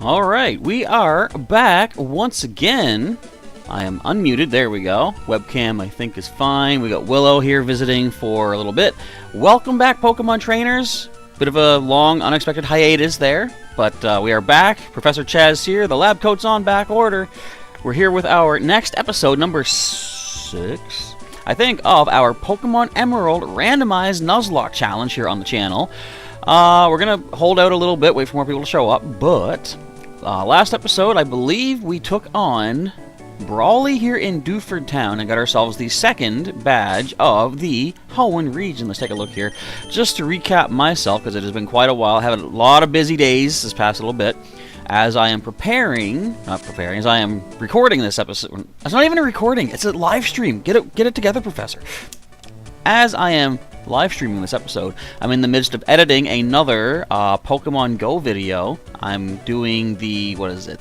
Alright, we are back once again. I am unmuted, there we go. Webcam I think is fine. We got Willow here visiting for a little bit. Welcome back, Pokemon Trainers. Bit of a long, unexpected hiatus there, but we are back. Professor Chaz here, the lab coat's on back order. We're here with our next episode, number 6, I think, of our Pokemon Emerald Randomized Nuzlocke challenge here on the channel. We're gonna hold out a little bit, wait for more people to show up, but last episode, I believe we took on Brawly here in Dewford Town and got ourselves the second badge of the Hoenn region. Let's take a look here. Just to recap myself, because it has been quite a while, I have a lot of busy days this past little bit, as I am as I am recording this episode. It's not even a recording, it's a live stream. Get it together, Professor. As I am live streaming this episode, I'm in the midst of editing another Pokemon Go video. I'm doing the,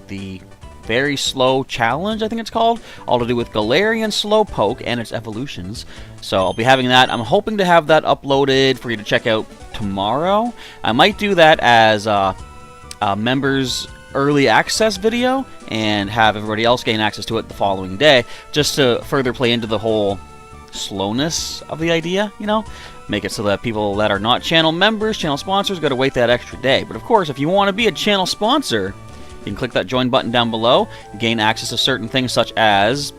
the Very Slow Challenge, I think it's called, all to do with Galarian Slowpoke and its evolutions. So I'll be having that. I'm hoping to have that uploaded for you to check out tomorrow. I might do that as a members early access video and have everybody else gain access to it the following day, just to further play into the whole slowness of the idea, you know? Make it so that people that are not channel members, channel sponsors, got to wait that extra day. But of course, if you want to be a channel sponsor, you can click that join button down below, gain access to certain things such as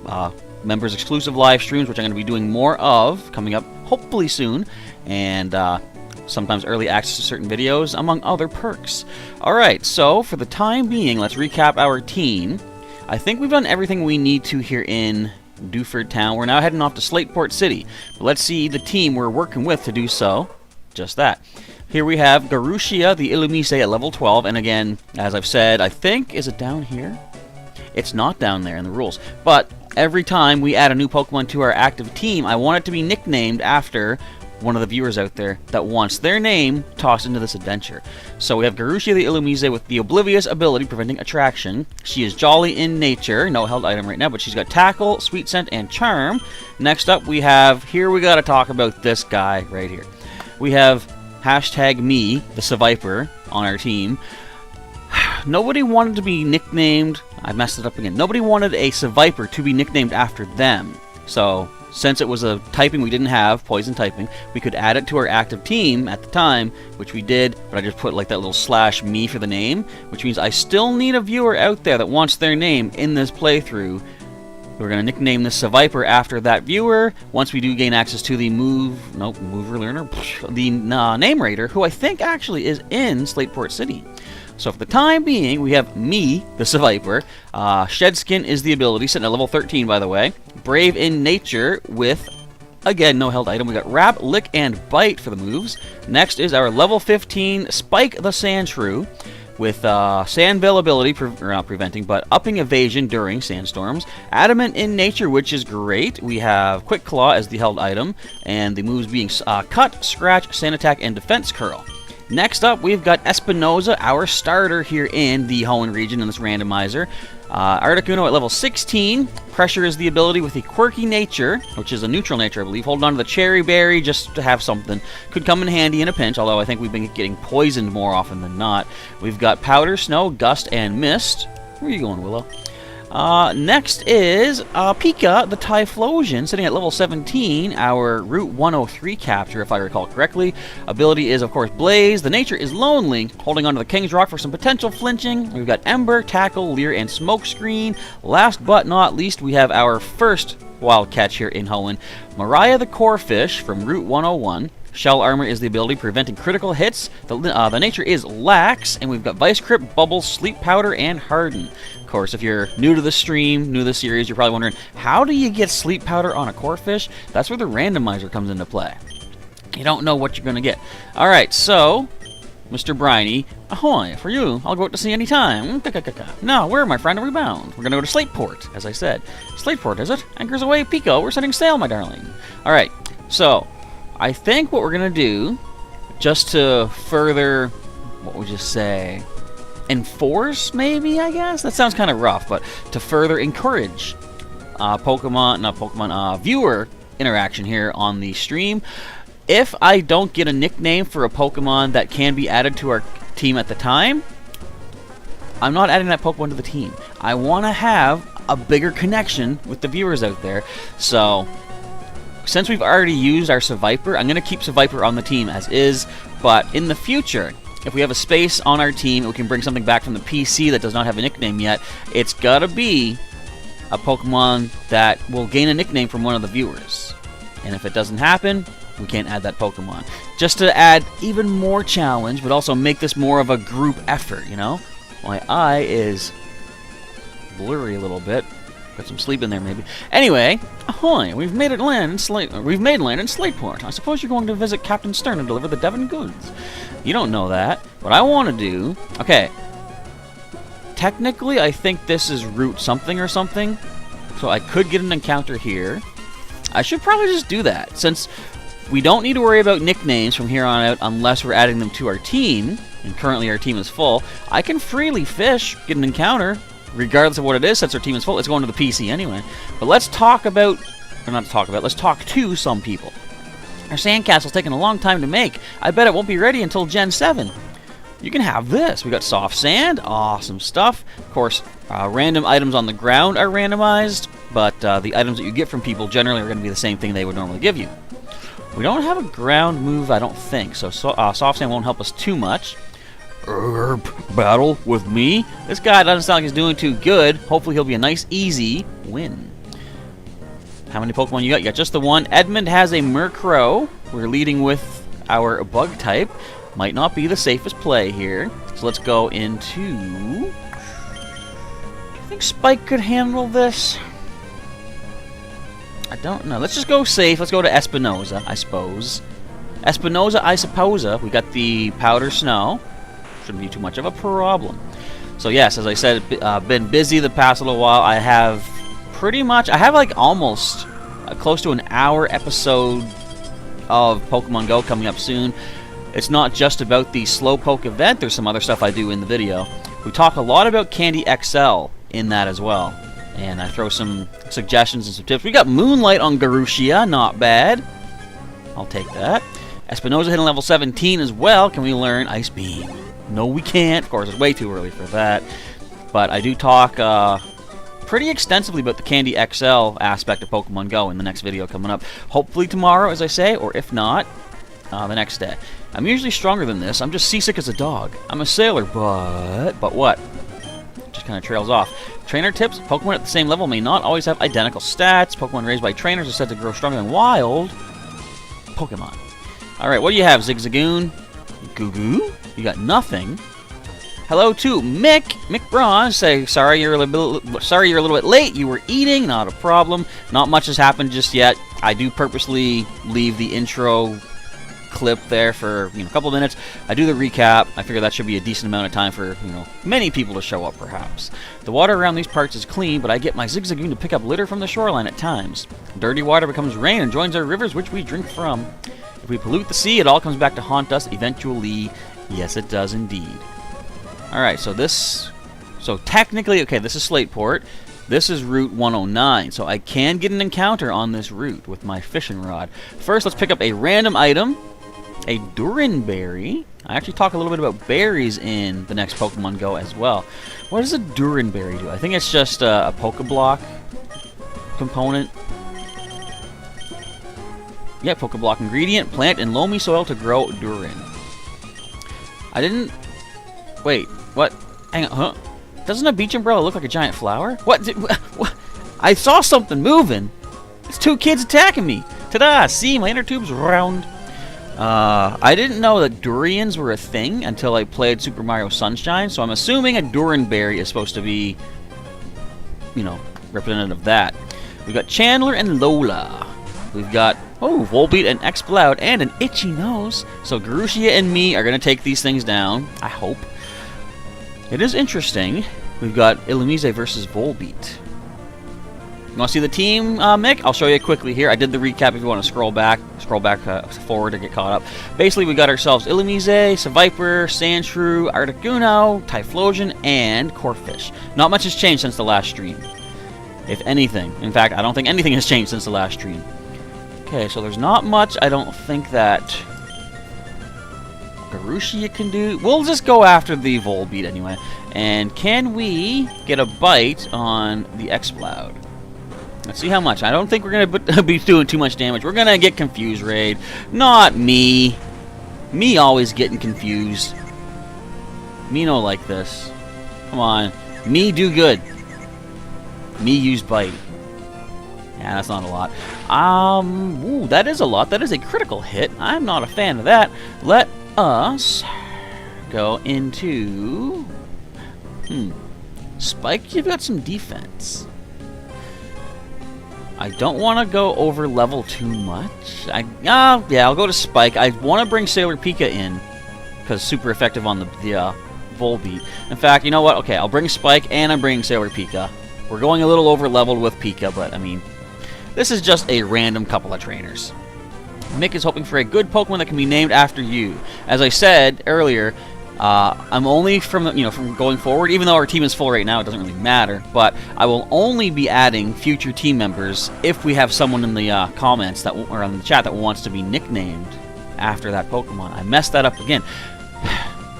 members exclusive live streams, which I'm going to be doing more of coming up hopefully soon, and sometimes early access to certain videos, among other perks. Alright, so for the time being, let's recap our team. I think we've done everything we need to here in Dewford Town. We're now heading off to Slateport City. But let's see the team we're working with to do so. Just that. Here we have Garushia, the Illumise at level 12, and again, as I've said, I think, is it down here? It's not down there in the rules, but every time we add a new Pokemon to our active team, I want it to be nicknamed after one of the viewers out there that wants their name tossed into this adventure. So we have Garushia, the Illumise, with the Oblivious ability preventing attraction. She is jolly in nature, no held item right now, but she's got Tackle, Sweet Scent, and Charm. Next up we have, here we gotta talk about this guy right here. We have hashtag me, the Seviper, on our team. Nobody wanted to be nicknamed, I messed it up again, nobody wanted a Seviper to be nicknamed after them. So, since it was a typing we didn't have, poison typing, we could add it to our active team at the time, which we did, but I just put like that little /me for the name, which means I still need a viewer out there that wants their name in this playthrough. We're going to nickname this Seviper after that viewer once we do gain access to the Mover Learner, the Name Raider, who I think actually is in Slateport City. So for the time being, we have me, the Seviper. Shed Skin is the ability, sitting at level 13 by the way. Brave in nature with, again, no held item. We got Wrap, Lick, and Bite for the moves. Next is our level 15 Spike the Sandshrew, with Sandveil ability, not preventing, but upping evasion during sandstorms. Adamant in nature, which is great. We have Quick Claw as the held item, and the moves being Cut, Scratch, Sand Attack, and Defense Curl. Next up, we've got Espinoza, our starter here in the Hoenn region in this randomizer. Articuno at level 16. Pressure is the ability with the Quirky Nature, which is a neutral nature, I believe. Holding on to the Cherry Berry just to have something. Could come in handy in a pinch, although I think we've been getting poisoned more often than not. We've got Powder, Snow, Gust, and Mist. Where are you going, Willow? Next is Pika, the Typhlosion, sitting at level 17, our Route 103 capture, if I recall correctly. Ability is, of course, Blaze. The nature is Lonely, holding onto the King's Rock for some potential flinching. We've got Ember, Tackle, Leer, and Smokescreen. Last but not least, we have our first wild catch here in Hoenn, Mariah the Corefish from Route 101. Shell Armor is the ability preventing critical hits. The nature is Lax, and we've got Vice Grip, Bubble, Sleep Powder, and Harden. Of course, if you're new to the stream, new to the series, you're probably wondering, how do you get Sleep Powder on a Corefish? That's where the randomizer comes into play. You don't know what you're going to get. Alright, so, Mr. Briny, ahoy, for you, I'll go out to sea anytime. No, where, my friend, are we bound? We're going to go to Slateport, as I said. Slateport, is it? Anchors away, Pico, we're setting sail, my darling. Alright, so, I think what we're going to do, just to further, what would you say, enforce, maybe, I guess? That sounds kind of rough, but to further encourage viewer interaction here on the stream, if I don't get a nickname for a Pokemon that can be added to our team at the time, I'm not adding that Pokemon to the team. I want to have a bigger connection with the viewers out there. So, since we've already used our Seviper, I'm going to keep Seviper on the team as is. But in the future, if we have a space on our team and we can bring something back from the PC that does not have a nickname yet, it's got to be a Pokemon that will gain a nickname from one of the viewers. And if it doesn't happen, we can't add that Pokemon. Just to add even more challenge, but also make this more of a group effort, you know? My eye is blurry a little bit. Got some sleep in there, maybe. Anyway, ahoy! We've made land in Slateport. I suppose you're going to visit Captain Stern and deliver the Devon goods. You don't know that. What I want to do... Okay. Technically, I think this is Route something or something. So I could get an encounter here. I should probably just do that, since we don't need to worry about nicknames from here on out unless we're adding them to our team, and currently our team is full. I can freely fish, get an encounter, regardless of what it is, since our team is full. It's going to the PC anyway. But let's talk about, or not talk about, let's talk to some people. Our sandcastle's taking a long time to make. I bet it won't be ready until Gen 7. You can have this. We got soft sand, awesome stuff. Of course, random items on the ground are randomized, but the items that you get from people generally are going to be the same thing they would normally give you. We don't have a ground move, I don't think, so soft sand won't help us too much. Battle with me? This guy doesn't sound like he's doing too good. Hopefully he'll be a nice, easy win. How many Pokemon you got? You got just the one. Edmund has a Murkrow. We're leading with our bug type. Might not be the safest play here. So let's go into... Do you think Spike could handle this? I don't know. Let's just go safe. Let's go to Espinosa, I suppose. Espinosa, I suppose. We got the Powder Snow. Shouldn't be too much of a problem. So yes, as I said, been busy the past little while. I have pretty much... I have like almost close to an hour episode of Pokemon Go coming up soon. It's not just about the Slowpoke event. There's some other stuff I do in the video. We talk a lot about Candy XL in that as well. And I throw some suggestions and some tips. We got Moonlight on Garushia, not bad. I'll take that. Espinosa hitting level 17 as well. Can we learn Ice Beam? No, we can't. Of course, it's way too early for that. But I do talk pretty extensively about the Candy XL aspect of Pokemon Go in the next video coming up. Hopefully tomorrow, as I say, or if not, the next day. I'm usually stronger than this. I'm just seasick as a dog. I'm a sailor, but what? Just kind of trails off. Trainer tips. Pokemon at the same level may not always have identical stats. Pokemon raised by trainers are said to grow stronger than wild Pokemon. Alright, what do you have, Zigzagoon? Goo-goo? You got nothing. Hello to Mick. Mick Braun say, sorry you're a little bit late. You were eating, not a problem. Not much has happened just yet. I do purposely leave the intro clip there for a couple of minutes. I do the recap. I figure that should be a decent amount of time for many people to show up perhaps. The water around these parts is clean, but I get my Zigzagoon to pick up litter from the shoreline at times. Dirty water becomes rain and joins our rivers, which we drink from. If we pollute the sea, it all comes back to haunt us eventually. Yes, it does indeed. Alright, so technically, okay, this is Slateport. This is Route 109, so I can get an encounter on this route with my fishing rod. First, let's pick up a random item. A Duranberry. I actually talk a little bit about berries in the next Pokemon Go as well. What does a Duranberry do? I think it's just a Pokeblock component. Yeah, Pokeblock ingredient. Plant in loamy soil to grow Duran. I didn't... Wait, what? Hang on, huh? Doesn't a beach umbrella look like a giant flower? What? What? I saw something moving. It's two kids attacking me. Ta-da! See, my inner tube's round. I didn't know that durians were a thing until I played Super Mario Sunshine, so I'm assuming a Duranberry is supposed to be, representative of that. We've got Chandler and Lola. We've got, Volbeat and Exploud and an itchy nose. So Garushia and me are going to take these things down, I hope. It is interesting. We've got Illumise versus Volbeat. You want to see the team, Mick? I'll show you quickly here. I did the recap if you want to scroll back forward to get caught up. Basically, we got ourselves Illumise, Seviper, Sandshrew, Articuno, Typhlosion, and Corphish. Not much has changed since the last stream, if anything. In fact, I don't think anything has changed since the last stream. Okay, so there's not much I don't think that Garushia can do. We'll just go after the Volbeat anyway. And can we get a bite on the Exploud? Let's see how much. I don't think we're going to be doing too much damage. We're going to get confused, Raid. Not me. Me always getting confused. Me no like this. Come on. Me do good. Me use bite. Yeah, that's not a lot. Ooh, that is a lot. That is a critical hit. I'm not a fan of that. Let us go into... Spike, you've got some defense. I don't want to go over level too much. Yeah, I'll go to Spike. I want to bring Sailor Pika in, because super effective on the Volbeat. In fact, you know what? Okay, I'll bring Spike, and I'm bringing Sailor Pika. We're going a little over-leveled with Pika, but, I mean, this is just a random couple of trainers. Mick is hoping for a good Pokemon that can be named after you. As I said earlier, I'm only from going forward, even though our team is full right now, it doesn't really matter, but I will only be adding future team members if we have someone in the comments or on the chat that wants to be nicknamed after that Pokemon. I messed that up again.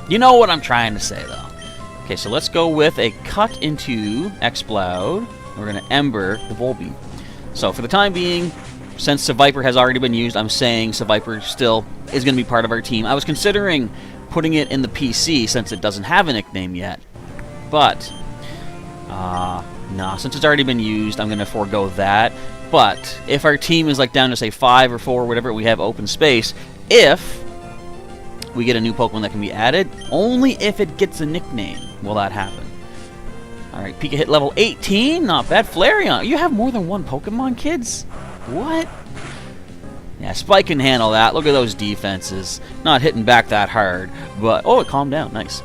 You know what I'm trying to say, though. Okay, so let's go with a cut into Exploud. We're going to Ember the Volbeat. So for the time being, since Seviper has already been used, I'm saying Seviper still is going to be part of our team. I was considering putting it in the PC since it doesn't have a nickname yet. But, nah, since it's already been used, I'm going to forego that. But, if our team is like down to say 5 or 4, whatever, we have open space, if we get a new Pokemon that can be added, only if it gets a nickname will that happen. Alright, Pika hit level 18, not bad. Flareon, you have more than one Pokemon, kids? What? Yeah, Spike can handle that. Look at those defenses. Not hitting back that hard, but... Oh, it calmed down. Nice.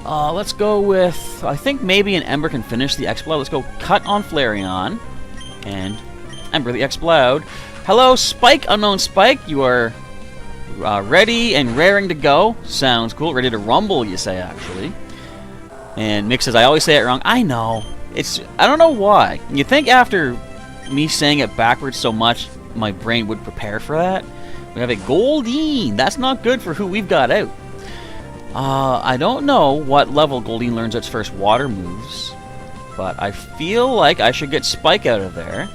Let's go with... I think maybe an Ember can finish the Exploud. Let's go cut on Flareon. And Ember the Exploud. Hello, Spike, unknown Spike. You are ready and raring to go. Sounds cool. Ready to rumble, you say, actually. And Mick says, I always say it wrong. I know. I don't know why. You think after me saying it backwards so much, my brain would prepare for that. We have a Goldeen. That's not good for who we've got out. I don't know what level Goldeen learns its first water moves, but I feel like I should get Spike out of there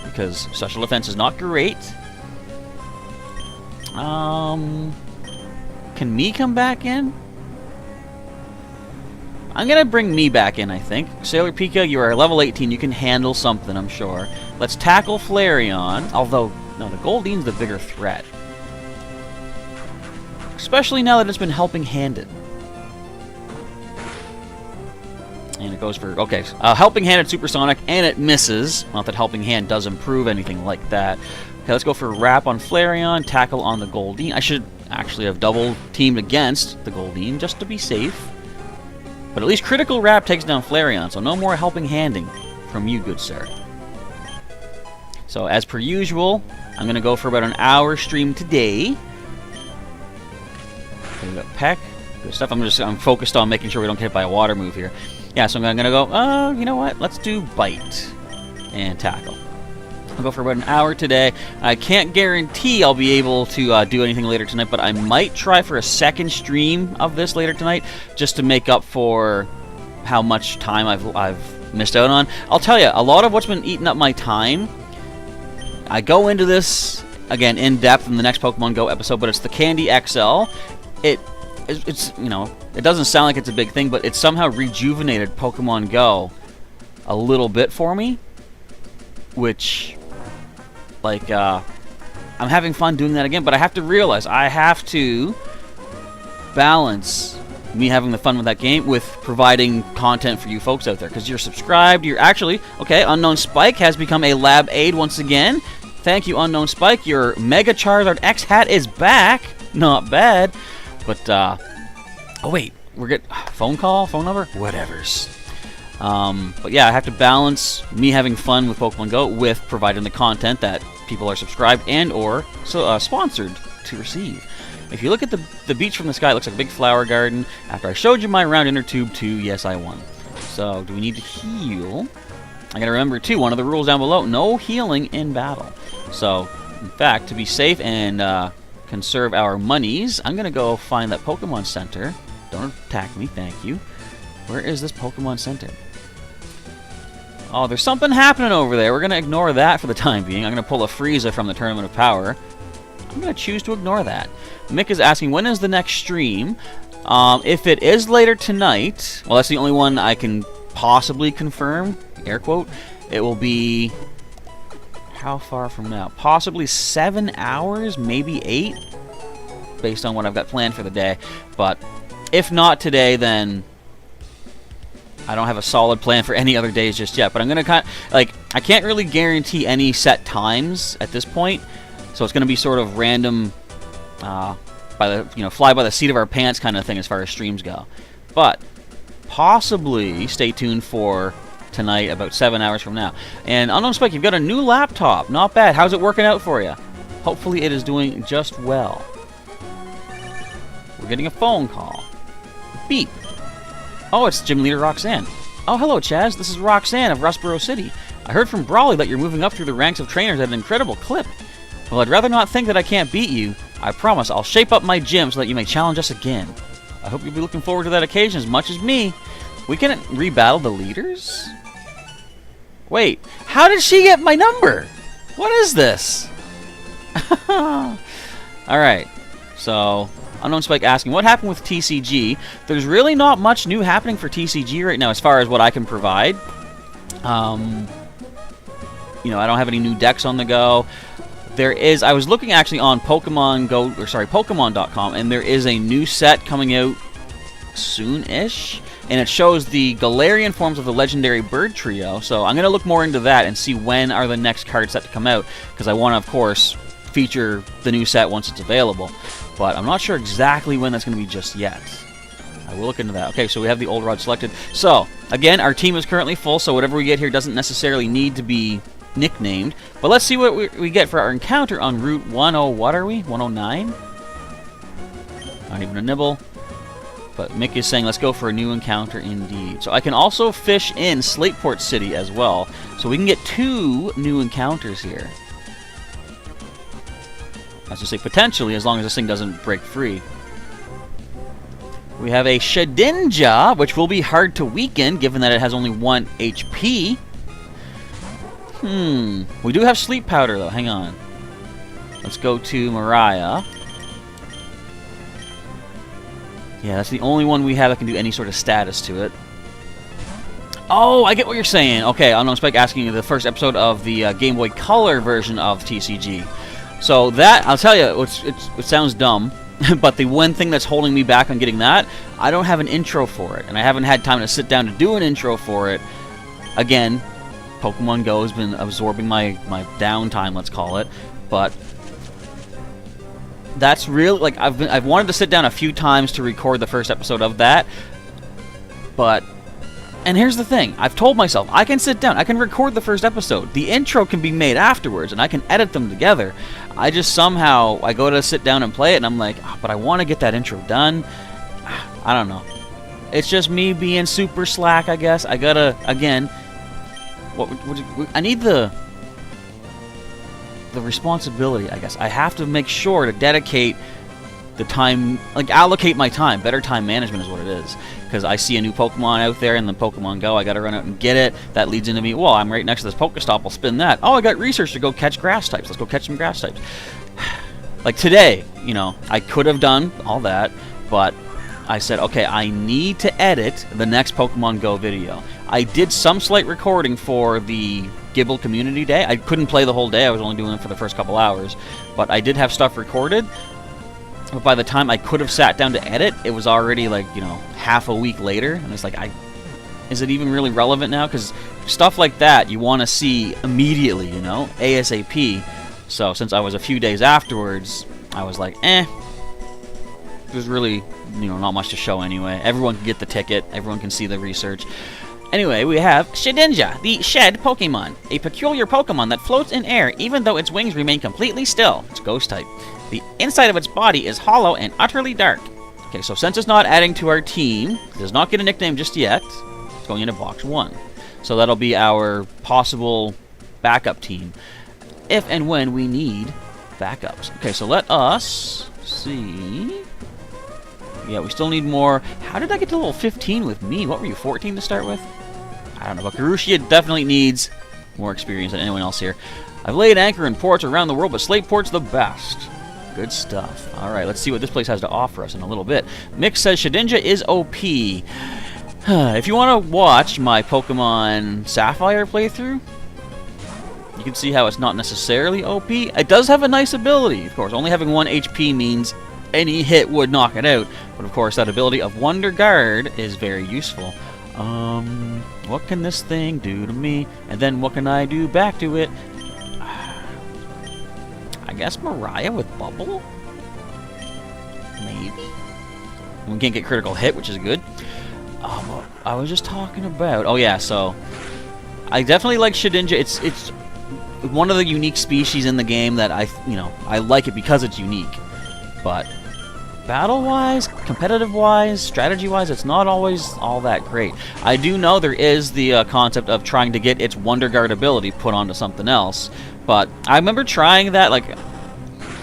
because special defense is not great. Can me come back in? I'm going to bring me back in, I think. Sailor Pika, you are level 18. You can handle something, I'm sure. Let's tackle Flareon. Although, no, the Goldeen's the bigger threat. Especially now that it's been helping handed. And it goes for... Okay, helping handed Supersonic, and it misses. Not that helping hand does improve anything like that. Okay, let's go for Wrap on Flareon, tackle on the Goldeen. I should actually have double teamed against the Goldeen just to be safe. But at least Critical Wrap takes down Flareon, so no more helping handing from you, good sir. So, as per usual, I'm going to go for about an hour stream today. Okay, we got Peck. Good stuff. I'm focused on making sure we don't get hit by a water move here. Yeah, so I'm going to go, you know what? Let's do Bite and Tackle. I'll go for about an hour today. I can't guarantee I'll be able to do anything later tonight, but I might try for a second stream of this later tonight, just to make up for how much time I've missed out on. I'll tell you, a lot of what's been eating up my time, I go into this, again, in depth in the next Pokemon Go episode, but it's the Candy XL. It's you know, it doesn't sound like it's a big thing, but it's somehow rejuvenated Pokemon Go a little bit for me, which... Like, I'm having fun doing that again, but I have to realize I have to balance me having the fun with that game with providing content for you folks out there. Because you're subscribed, you're actually... Okay, Unknown Spike has become a lab aid once again. Thank you, Unknown Spike. Your Mega Charizard X hat is back. Not bad. But, oh, wait. We're getting... Phone call? Phone number? Whatevers. But yeah, I have to balance me having fun with Pokemon Go with providing the content that people are subscribed and or sponsored to receive. If you look at the beach from the sky, it looks like a big flower garden. After I showed you my round inner tube 2, yes, I won. So, do we need to heal? I gotta remember, too, one of the rules down below, no healing in battle. So, in fact, to be safe and conserve our monies, I'm gonna go find that Pokemon Center. Don't attack me, thank you. Where is this Pokemon Center? Oh, there's something happening over there. We're going to ignore that for the time being. I'm going to pull a Frieza from the Tournament of Power. I'm going to choose to ignore that. Mick is asking, when is the next stream? If it is later tonight, well, that's the only one I can possibly confirm, air quote. It will be, how far from now? Possibly 7 hours, maybe 8, based on what I've got planned for the day. But if not today, then I don't have a solid plan for any other days just yet. But I'm going to I can't really guarantee any set times at this point. So it's going to be sort of random, by the fly by the seat of our pants kind of thing as far as streams go. But possibly stay tuned for tonight about 7 hours from now. And Unknown Spike, you've got a new laptop. Not bad. How's it working out for you? Hopefully it is doing just well. We're getting a phone call. Beep. Oh, it's Gym Leader Roxanne. Oh, hello, Chaz. This is Roxanne of Rustboro City. I heard from Brawley that you're moving up through the ranks of trainers at an incredible clip. Well, I'd rather not think that I can't beat you. I promise I'll shape up my gym so that you may challenge us again. I hope you'll be looking forward to that occasion as much as me. We can rebattle the leaders? Wait, how did she get my number? What is this? Alright, so Unknown Spike asking, what happened with TCG? There's really not much new happening for TCG right now as far as what I can provide. I don't have any new decks on the go. There is, I was looking actually on Pokemon.com, and there is a new set coming out soon-ish, and it shows the Galarian forms of the legendary bird trio. So I'm going to look more into that and see when are the next cards set to come out, because I want to, of course, feature the new set once it's available. But I'm not sure exactly when that's going to be just yet. I will look into that. Okay, so we have the old rod selected. So, again, our team is currently full, so whatever we get here doesn't necessarily need to be nicknamed. But let's see what we get for our encounter on Route 10, what are we? 109? Not even a nibble. But Mick is saying, let's go for a new encounter indeed. So I can also fish in Slateport City as well. So we can get 2 new encounters here. As I say, potentially, as long as this thing doesn't break free. We have a Shedinja, which will be hard to weaken, given that it has only 1 HP. We do have Sleep Powder, though. Hang on. Let's go to Mariah. Yeah, that's the only one we have that can do any sort of status to it. Oh, I get what you're saying. Okay, Unknown Spike asking you the first episode of the Game Boy Color version of TCG. So that, I'll tell you, it sounds dumb, but the one thing that's holding me back on getting that, I don't have an intro for it, and I haven't had time to sit down to do an intro for it. Again, Pokemon Go has been absorbing my downtime, let's call it, but that's really, like, I've wanted to sit down a few times to record the first episode of that, but, and here's the thing, I've told myself, I can sit down, I can record the first episode, the intro can be made afterwards, and I can edit them together. I just somehow, I go to sit down and play it, and I'm like, oh, but I want to get that intro done. I don't know. It's just me being super slack, I guess. I gotta, again, I need the responsibility, I guess. I have to make sure to dedicate the time, like allocate my time. Better time management is what it is. Because I see a new Pokemon out there in the Pokemon Go, I gotta run out and get it. That leads into me, well, I'm right next to this Pokestop, I'll spin that. Oh, I got research to go catch grass types. Let's go catch some grass types. Like today, I could have done all that, but I said, okay, I need to edit the next Pokemon Go video. I did some slight recording for the Gibble Community Day. I couldn't play the whole day, I was only doing it for the first couple hours. But I did have stuff recorded. But by the time I could have sat down to edit, it was already like, half a week later. And it's like, is it even really relevant now? Because stuff like that you want to see immediately, ASAP. So since I was a few days afterwards, I was like, there's really, not much to show anyway. Everyone can get the ticket. Everyone can see the research. Anyway, we have Shedinja, the Shed Pokemon. A peculiar Pokemon that floats in air even though its wings remain completely still. It's Ghost type. The inside of its body is hollow and utterly dark. Okay, so since it's not adding to our team, it does not get a nickname just yet. It's going into box 1. So that'll be our possible backup team. If and when we need backups. Okay, so let us see. Yeah, we still need more. How did I get to level 15 with me? What were you, 14 to start with? I don't know, but Garushia definitely needs more experience than anyone else here. I've laid anchor in ports around the world, but Slate Port's the best. Good stuff. Alright, let's see what this place has to offer us in a little bit. Mick says Shedinja is OP. If you want to watch my Pokemon Sapphire playthrough, you can see how it's not necessarily OP. It does have a nice ability, of course. Only having 1 HP means any hit would knock it out. But of course, that ability of Wonder Guard is very useful. What can this thing do to me? And then what can I do back to it? I guess Mariah with Bubble? Maybe. We can't get critical hit, which is good. I was just talking about... Oh yeah, so... I definitely like Shedinja. It's one of the unique species in the game that I like it because it's unique. But battle-wise, competitive-wise, strategy-wise, it's not always all that great. I do know there is the concept of trying to get its Wonder Guard ability put onto something else. But I remember trying that, like,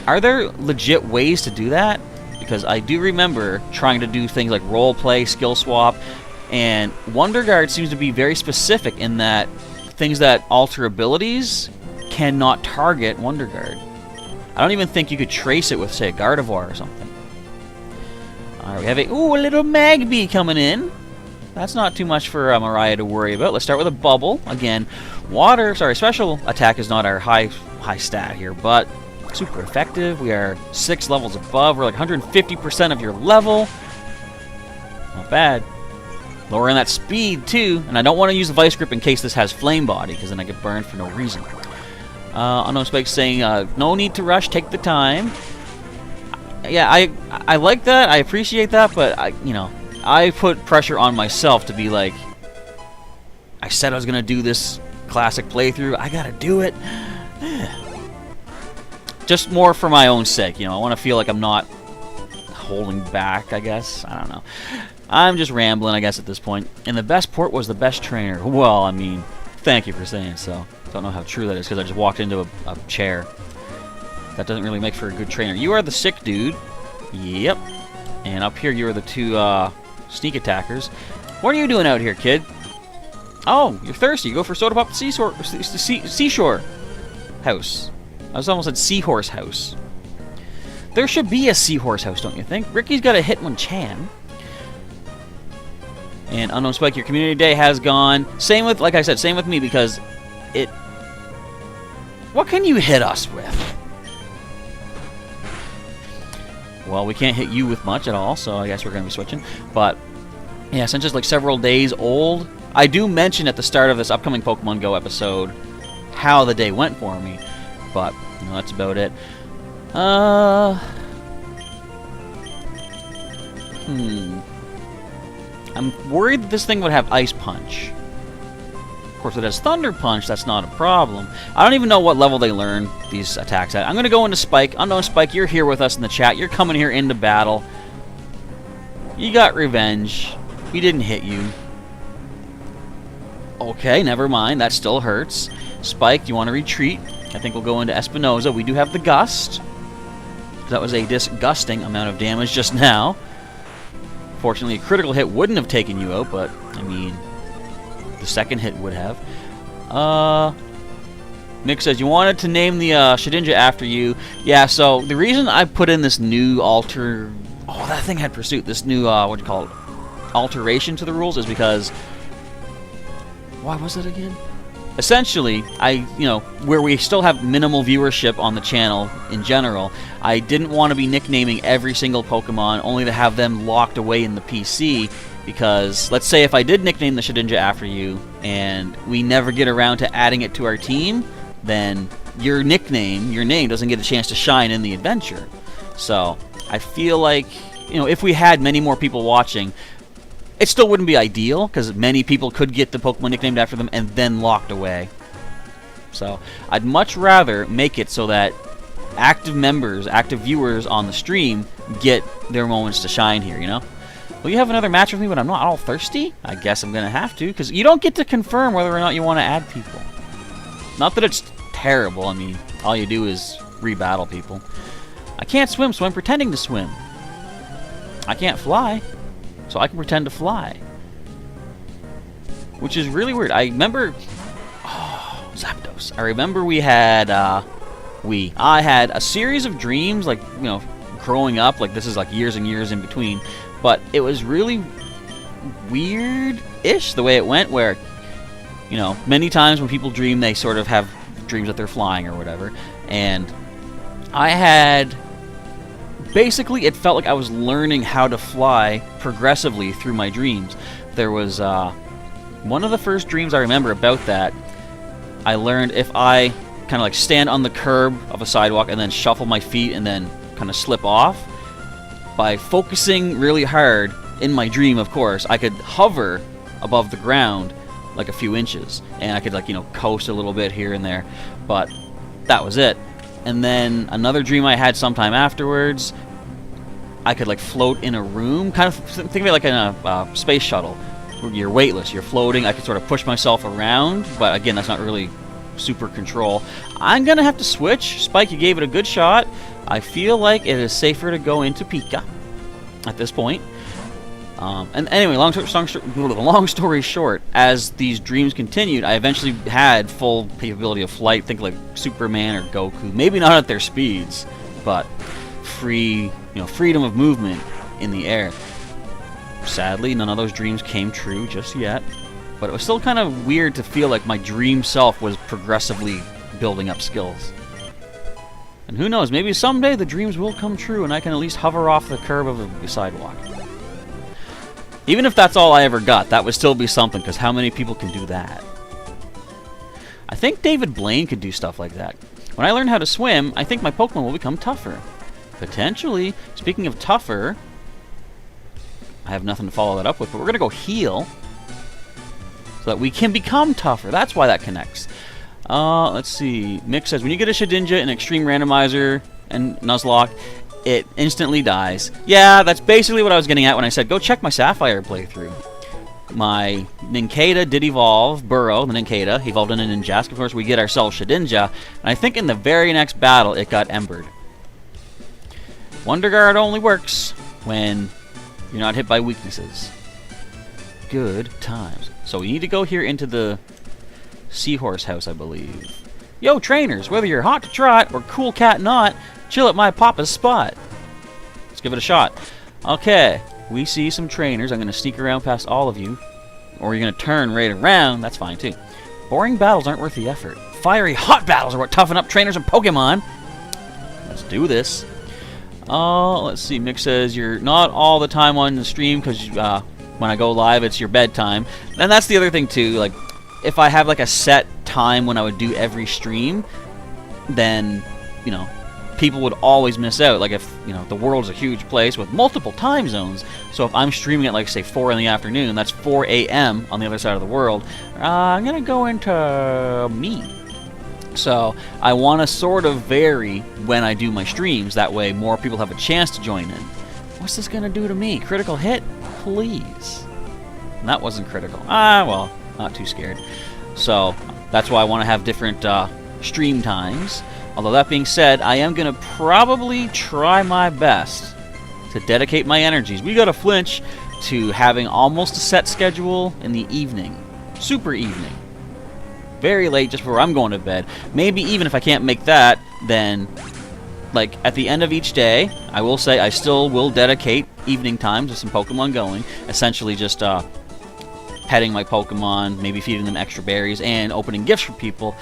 are there legit ways to do that? Because I do remember trying to do things like role play, skill swap, and Wonder Guard seems to be very specific in that things that alter abilities cannot target Wonder Guard. I don't even think you could trace it with, say, a Gardevoir or something. Alright, we have a little Magby coming in. That's not too much for Mariah to worry about. Let's start with a Bubble. Again, special attack is not our high stat here, but super effective. We are 6 levels above. We're like 150% of your level. Not bad. Lowering that speed, too. And I don't want to use the Vice Grip in case this has Flame Body, because then I get burned for no reason. Unknown Spike saying, no need to rush, take the time. Yeah, I like that. I appreciate that, but I put pressure on myself to be like, I said I was gonna do this classic playthrough. I gotta do it. Just more for my own sake, I want to feel like I'm not holding back, I guess. I don't know. I'm just rambling, I guess, at this point. And the best port was the best trainer. Well, I mean, thank you for saying so. Don't know how true that is because I just walked into a chair. That doesn't really make for a good trainer. You are the sick dude. Yep. And up here you are the 2 sneak attackers. What are you doing out here, kid? Oh, you're thirsty. You go for Soda Pop at Seashore House. I almost said Seahorse House. There should be a Seahorse House, don't you think? Ricky's got a Hitmonchan. And Unknown Spike, your community day has gone. Same with, like I said, same with me because it... What can you hit us with? Well, we can't hit you with much at all, so I guess we're going to be switching. But, yeah, since it's like several days old, I do mention at the start of this upcoming Pokemon Go episode how the day went for me. But, that's about it. I'm worried that this thing would have Ice Punch. Of course, if it has Thunder Punch, that's not a problem. I don't even know what level they learn these attacks at. I'm going to go into Spike. Unknown Spike, you're here with us in the chat. You're coming here into battle. You got revenge. We didn't hit you. Okay, never mind. That still hurts. Spike, you want to retreat? I think we'll go into Espinosa. We do have the Gust. That was a disgusting amount of damage just now. Fortunately, a critical hit wouldn't have taken you out, but, I mean, the second hit would have. Mick says, you wanted to name the Shedinja after you. Yeah, so the reason I put in this new that thing had Pursuit. This new, alteration to the rules is because... Why was it again? Essentially, where we still have minimal viewership on the channel in general, I didn't want to be nicknaming every single Pokemon only to have them locked away in the PC, because let's say if I did nickname the Shedinja after you, and we never get around to adding it to our team, then your name doesn't get a chance to shine in the adventure. So, I feel like, if we had many more people watching, it still wouldn't be ideal, because many people could get the Pokemon nicknamed after them and then locked away. So, I'd much rather make it so that active viewers on the stream get their moments to shine here, Will you have another match with me when I'm not all thirsty? I guess I'm going to have to, because you don't get to confirm whether or not you want to add people. Not that it's terrible, I mean, all you do is re-battle people. I can't swim, so I'm pretending to swim. I can't fly, so I can pretend to fly. Which is really weird. I remember... Oh, Zapdos. I remember we had... I had a series of dreams, like, you know, growing up. Like, this is like years and years in between. But it was really weird-ish the way it went, where, you know, many times when people dream, they sort of have dreams that they're flying or whatever. And I had... Basically, it felt like I was learning how to fly progressively through my dreams. There was, one of the first dreams I remember about that, I learned if I kind of like stand on the curb of a sidewalk and then shuffle my feet and then kind of slip off, by focusing really hard, in my dream, of course, I could hover above the ground like a few inches. And I could, like, you know, coast a little bit here and there. But that was it. And then another dream I had sometime afterwards, I could like float in a room, kind of think of it like in a space shuttle. You're weightless, you're floating. I could sort of push myself around, but again, that's not really super control. I'm gonna have to switch. Spike, you gave it a good shot. I feel like it is safer to go into Pika at this point. And anyway, long story short, as these dreams continued, I eventually had full capability of flight. Think like Superman or Goku. Maybe not at their speeds, but freedom of movement in the air. Sadly, none of those dreams came true just yet, but it was still kind of weird to feel like my dream self was progressively building up skills. And who knows, maybe someday the dreams will come true and I can at least hover off the curb of a sidewalk. Even if that's all I ever got, that would still be something, because how many people can do that? I think David Blaine could do stuff like that. When I learn how to swim, I think my Pokemon will become tougher. Potentially. Speaking of tougher, I have nothing to follow that up with, but we're going to go heal so that we can become tougher. That's why that connects. Let's see. Mick says, when you get a Shedinja in Extreme Randomizer and Nuzlocke, it instantly dies. Yeah, that's basically what I was getting at when I said, go check my Sapphire playthrough. My Nincada did evolve, Burrow, the Nincada, evolved in a Ninjask. Of course, we get ourselves Shedinja, and I think in the very next battle, it got Embered. Wonder Guard only works when you're not hit by weaknesses. Good times. So we need to go here into the Seahorse house, I believe. Yo, trainers, whether you're hot to trot or cool cat not, chill at my papa's spot. Let's give it a shot. Okay, we see some trainers. I'm going to sneak around past all of you. Or you're going to turn right around. That's fine, too. Boring battles aren't worth the effort. Fiery, hot battles are what toughen up trainers and Pokemon. Let's do this. Let's see. Mick says you're not all the time on the stream because when I go live, it's your bedtime. And that's the other thing, too. Like, if I have, like, a set time when I would do every stream, then, you know, people would always miss out. Like, if, you know, the world's a huge place with multiple time zones, so if I'm streaming at, like, say, 4 in the afternoon, that's 4 a.m. on the other side of the world, I'm going to go into me. So I want to sort of vary when I do my streams. That way more people have a chance to join in. What's this going to do to me? Critical hit? Please. And that wasn't critical. Well, not too scared. So that's why I want to have different stream times. Although that being said, I am going to probably try my best to dedicate my energies. We got to flinch to having almost a set schedule in the evening. Super evening. Very late, just before I'm going to bed. Maybe even if I can't make that, then, like, at the end of each day, I will say I still will dedicate evening time to some Pokemon going. Essentially just petting my Pokemon, maybe feeding them extra berries, and opening gifts for people.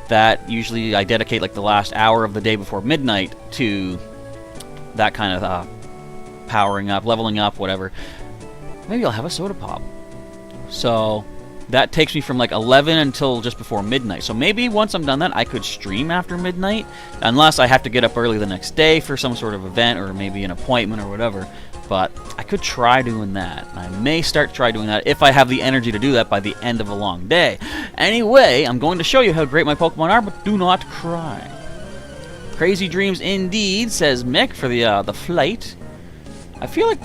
That usually I dedicate, like, the last hour of the day before midnight to that kind of powering up, leveling up, whatever. Maybe I'll have a soda pop. So that takes me from like 11 until just before midnight. So maybe once I'm done that, I could stream after midnight, unless I have to get up early the next day for some sort of event or maybe an appointment or whatever. But I could try doing that. I may start to try doing that if I have the energy to do that by the end of a long day. Anyway, I'm going to show you how great my Pokemon are, but do not cry. Crazy dreams indeed, says Mick for the flight. I feel like,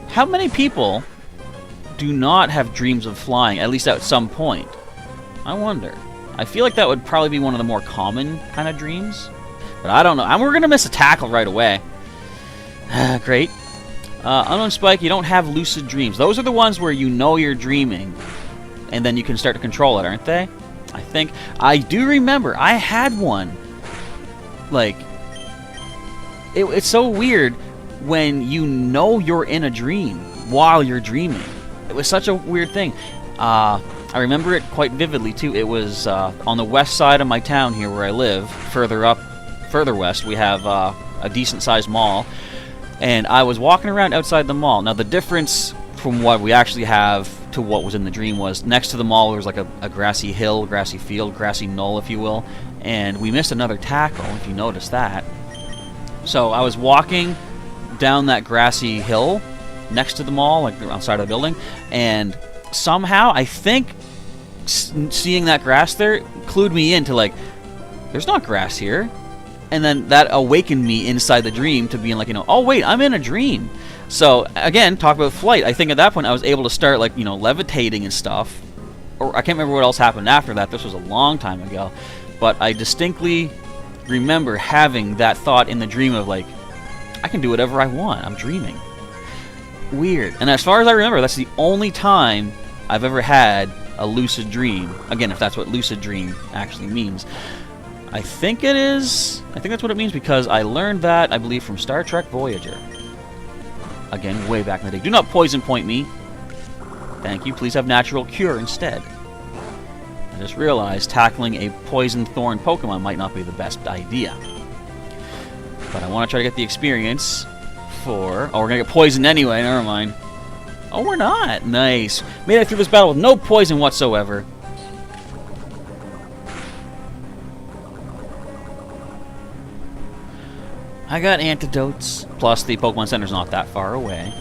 how many people do not have dreams of flying, at least at some point? I wonder. I feel like that would probably be one of the more common kind of dreams. But I don't know. We're going to miss a tackle right away. Great. Unknown Spike, you don't have lucid dreams. Those are the ones where you know you're dreaming, and then you can start to control it, aren't they? I think. I do remember, I had one. Like, it's so weird when you know you're in a dream while you're dreaming. It was such a weird thing. I remember it quite vividly, too. It was on the west side of my town here where I live. Further west, we have a decent-sized mall. And I was walking around outside the mall. Now, the difference from what we actually have to what was in the dream was next to the mall there was like a grassy hill, grassy field, grassy knoll, if you will. And we missed another tackle, if you noticed that. So I was walking down that grassy hill next to the mall, like outside of the building, and somehow I think seeing that grass there clued me into like, there's not grass here. And then that awakened me inside the dream to being like, oh wait, I'm in a dream. So again, talk about flight. I think at that point I was able to start like, levitating and stuff. Or I can't remember what else happened after that. This was a long time ago. But I distinctly remember having that thought in the dream of like, I can do whatever I want. I'm dreaming. Weird. And as far as I remember, that's the only time I've ever had a lucid dream. Again, if that's what lucid dream actually means. I think it is. I think that's what it means because I learned that, I believe, from Star Trek Voyager. Again, way back in the day. Do not poison point me. Thank you. Please have natural cure instead. I just realized tackling a poison thorn Pokemon might not be the best idea. But I want to try to get the experience for... Oh, we're going to get poisoned anyway. Never mind. Oh, we're not. Nice. Made it through this battle with no poison whatsoever. I got antidotes, plus the Pokemon Center's not that far away.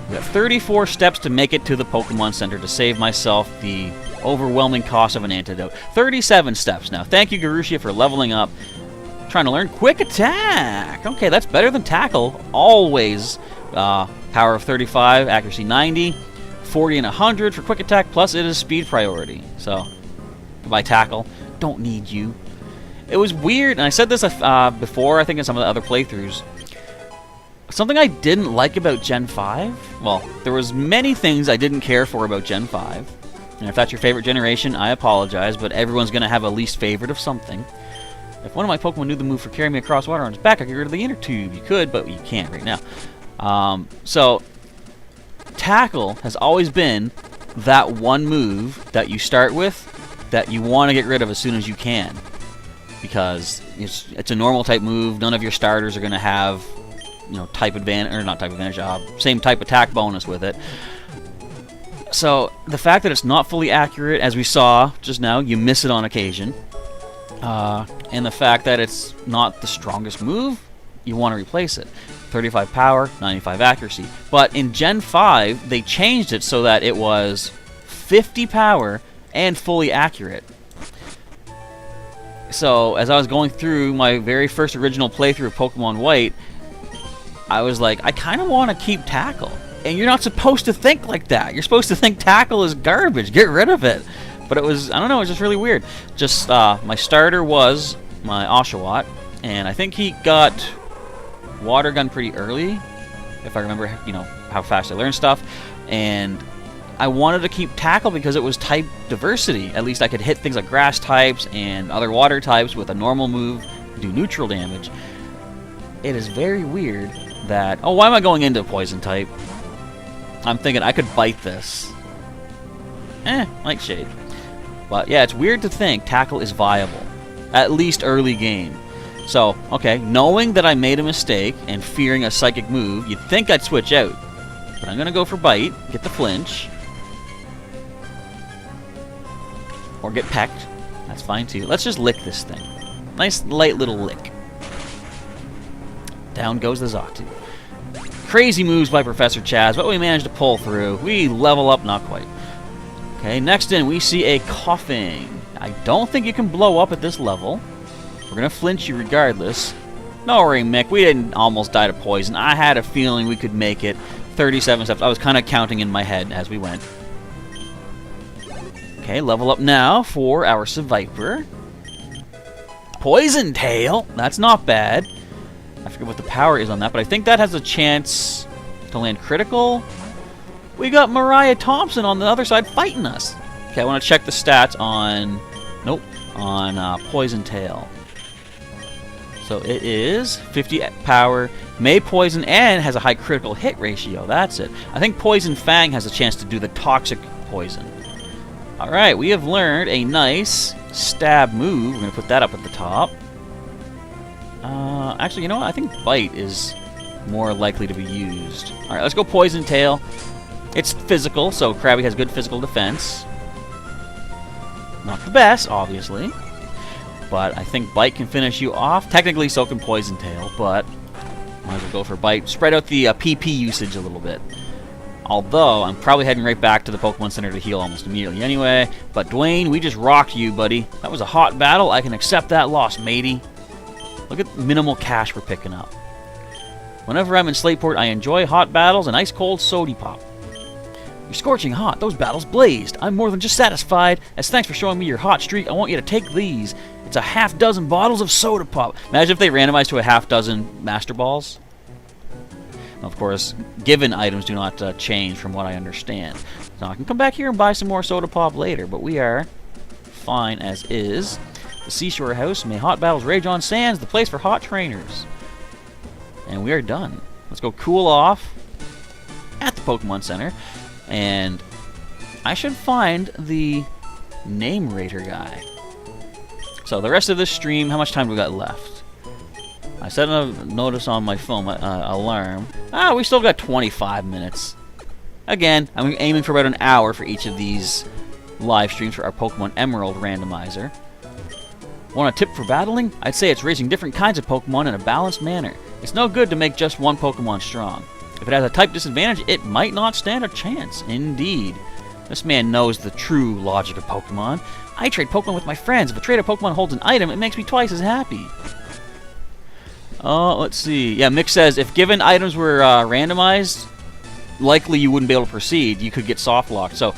We got 34 steps to make it to the Pokemon Center to save myself the overwhelming cost of an antidote. 37 steps now. Thank you, Garushia, for leveling up. Trying to learn Quick Attack. Okay, that's better than Tackle. Always. Power of 35, accuracy 90, 40 and 100 for Quick Attack, plus it is speed priority. So, goodbye Tackle. Don't need you. It was weird, and I said this before, I think in some of the other playthroughs. Something I didn't like about Gen 5, well, there was many things I didn't care for about Gen 5. And if that's your favorite generation, I apologize, but everyone's going to have a least favorite of something. If one of my Pokemon knew the move for carrying me across water on its back, I could get rid of the inner tube. You could, but you can't right now. So, Tackle has always been that one move that you start with that you want to get rid of as soon as you can. Because it's a normal type move. None of your starters are going to have, type advantage, or not type advantage, same type attack bonus with it. So the fact that it's not fully accurate, as we saw just now, you miss it on occasion, and the fact that it's not the strongest move, you want to replace it. 35 power, 95 accuracy. But in Gen 5, they changed it so that it was 50 power and fully accurate. So, as I was going through my very first original playthrough of Pokemon White, I was like, I kind of want to keep Tackle. And you're not supposed to think like that. You're supposed to think Tackle is garbage. Get rid of it. But it was, I don't know, it was just really weird. Just, my starter was my Oshawott, and I think he got Water Gun pretty early, if I remember, how fast I learned stuff. And I wanted to keep Tackle because it was type diversity. At least I could hit things like grass types and other water types with a normal move, do neutral damage. It is very weird that... Oh, why am I going into poison type? I'm thinking I could bite this. Nightshade. But yeah, it's weird to think Tackle is viable. At least early game. So, okay, knowing that I made a mistake and fearing a psychic move, you'd think I'd switch out. But I'm going to go for bite, get the flinch. Or get pecked. That's fine too. Let's just lick this thing. Nice light little lick. Down goes the Xatu. Crazy moves by Professor Chaz, but we managed to pull through. We level up, not quite. Okay, next in we see a Coughing. I don't think you can blow up at this level. We're going to flinch you regardless. No worry, Mick. We didn't almost die to poison. I had a feeling we could make it. 37 steps. I was kind of counting in my head as we went. Okay, level up now for our Seviper. Poison Tail. That's not bad. I forget what the power is on that, but I think that has a chance to land critical. We got Mariah Thompson on the other side fighting us. Okay, I want to check the stats on... Nope. On Poison Tail. So it is 50 power, may poison, and has a high critical hit ratio. That's it. I think Poison Fang has a chance to do the toxic poison. Alright, we have learned a nice stab move. We're going to put that up at the top. Actually, you know what? I think Bite is more likely to be used. Alright, let's go Poison Tail. It's physical, so Krabby has good physical defense. Not the best, obviously. But I think Bite can finish you off. Technically, so can Poison Tail, but might as well go for Bite. Spread out the PP usage a little bit. Although, I'm probably heading right back to the Pokemon Center to heal almost immediately anyway. But Dwayne, we just rocked you, buddy. That was a hot battle. I can accept that loss, matey. Look at the minimal cash we're picking up. Whenever I'm in Slateport, I enjoy hot battles and ice cold sody pop. You're scorching hot. Those battles blazed. I'm more than just satisfied. As thanks for showing me your hot streak, I want you to take these. It's a half dozen bottles of soda pop. Imagine if they randomized to a half dozen Master Balls. Of course, given items do not change from what I understand. So I can come back here and buy some more soda pop later, but we are fine as is. The Seashore House, may hot battles rage on sands, the place for hot trainers. And we are done. Let's go cool off at the Pokemon Center. And I should find the name rater guy. So the rest of this stream, how much time do we got left? I set a notice on my phone, alarm. We still got 25 minutes. Again, I'm aiming for about an hour for each of these live streams for our Pokemon Emerald randomizer. Want a tip for battling? I'd say it's raising different kinds of Pokemon in a balanced manner. It's no good to make just one Pokemon strong. If it has a type disadvantage, it might not stand a chance. Indeed. This man knows the true logic of Pokemon. I trade Pokemon with my friends. If a traded Pokemon holds an item, it makes me twice as happy. Let's see. Yeah, Mick says, if given items were randomized, likely you wouldn't be able to proceed. You could get soft locked. So,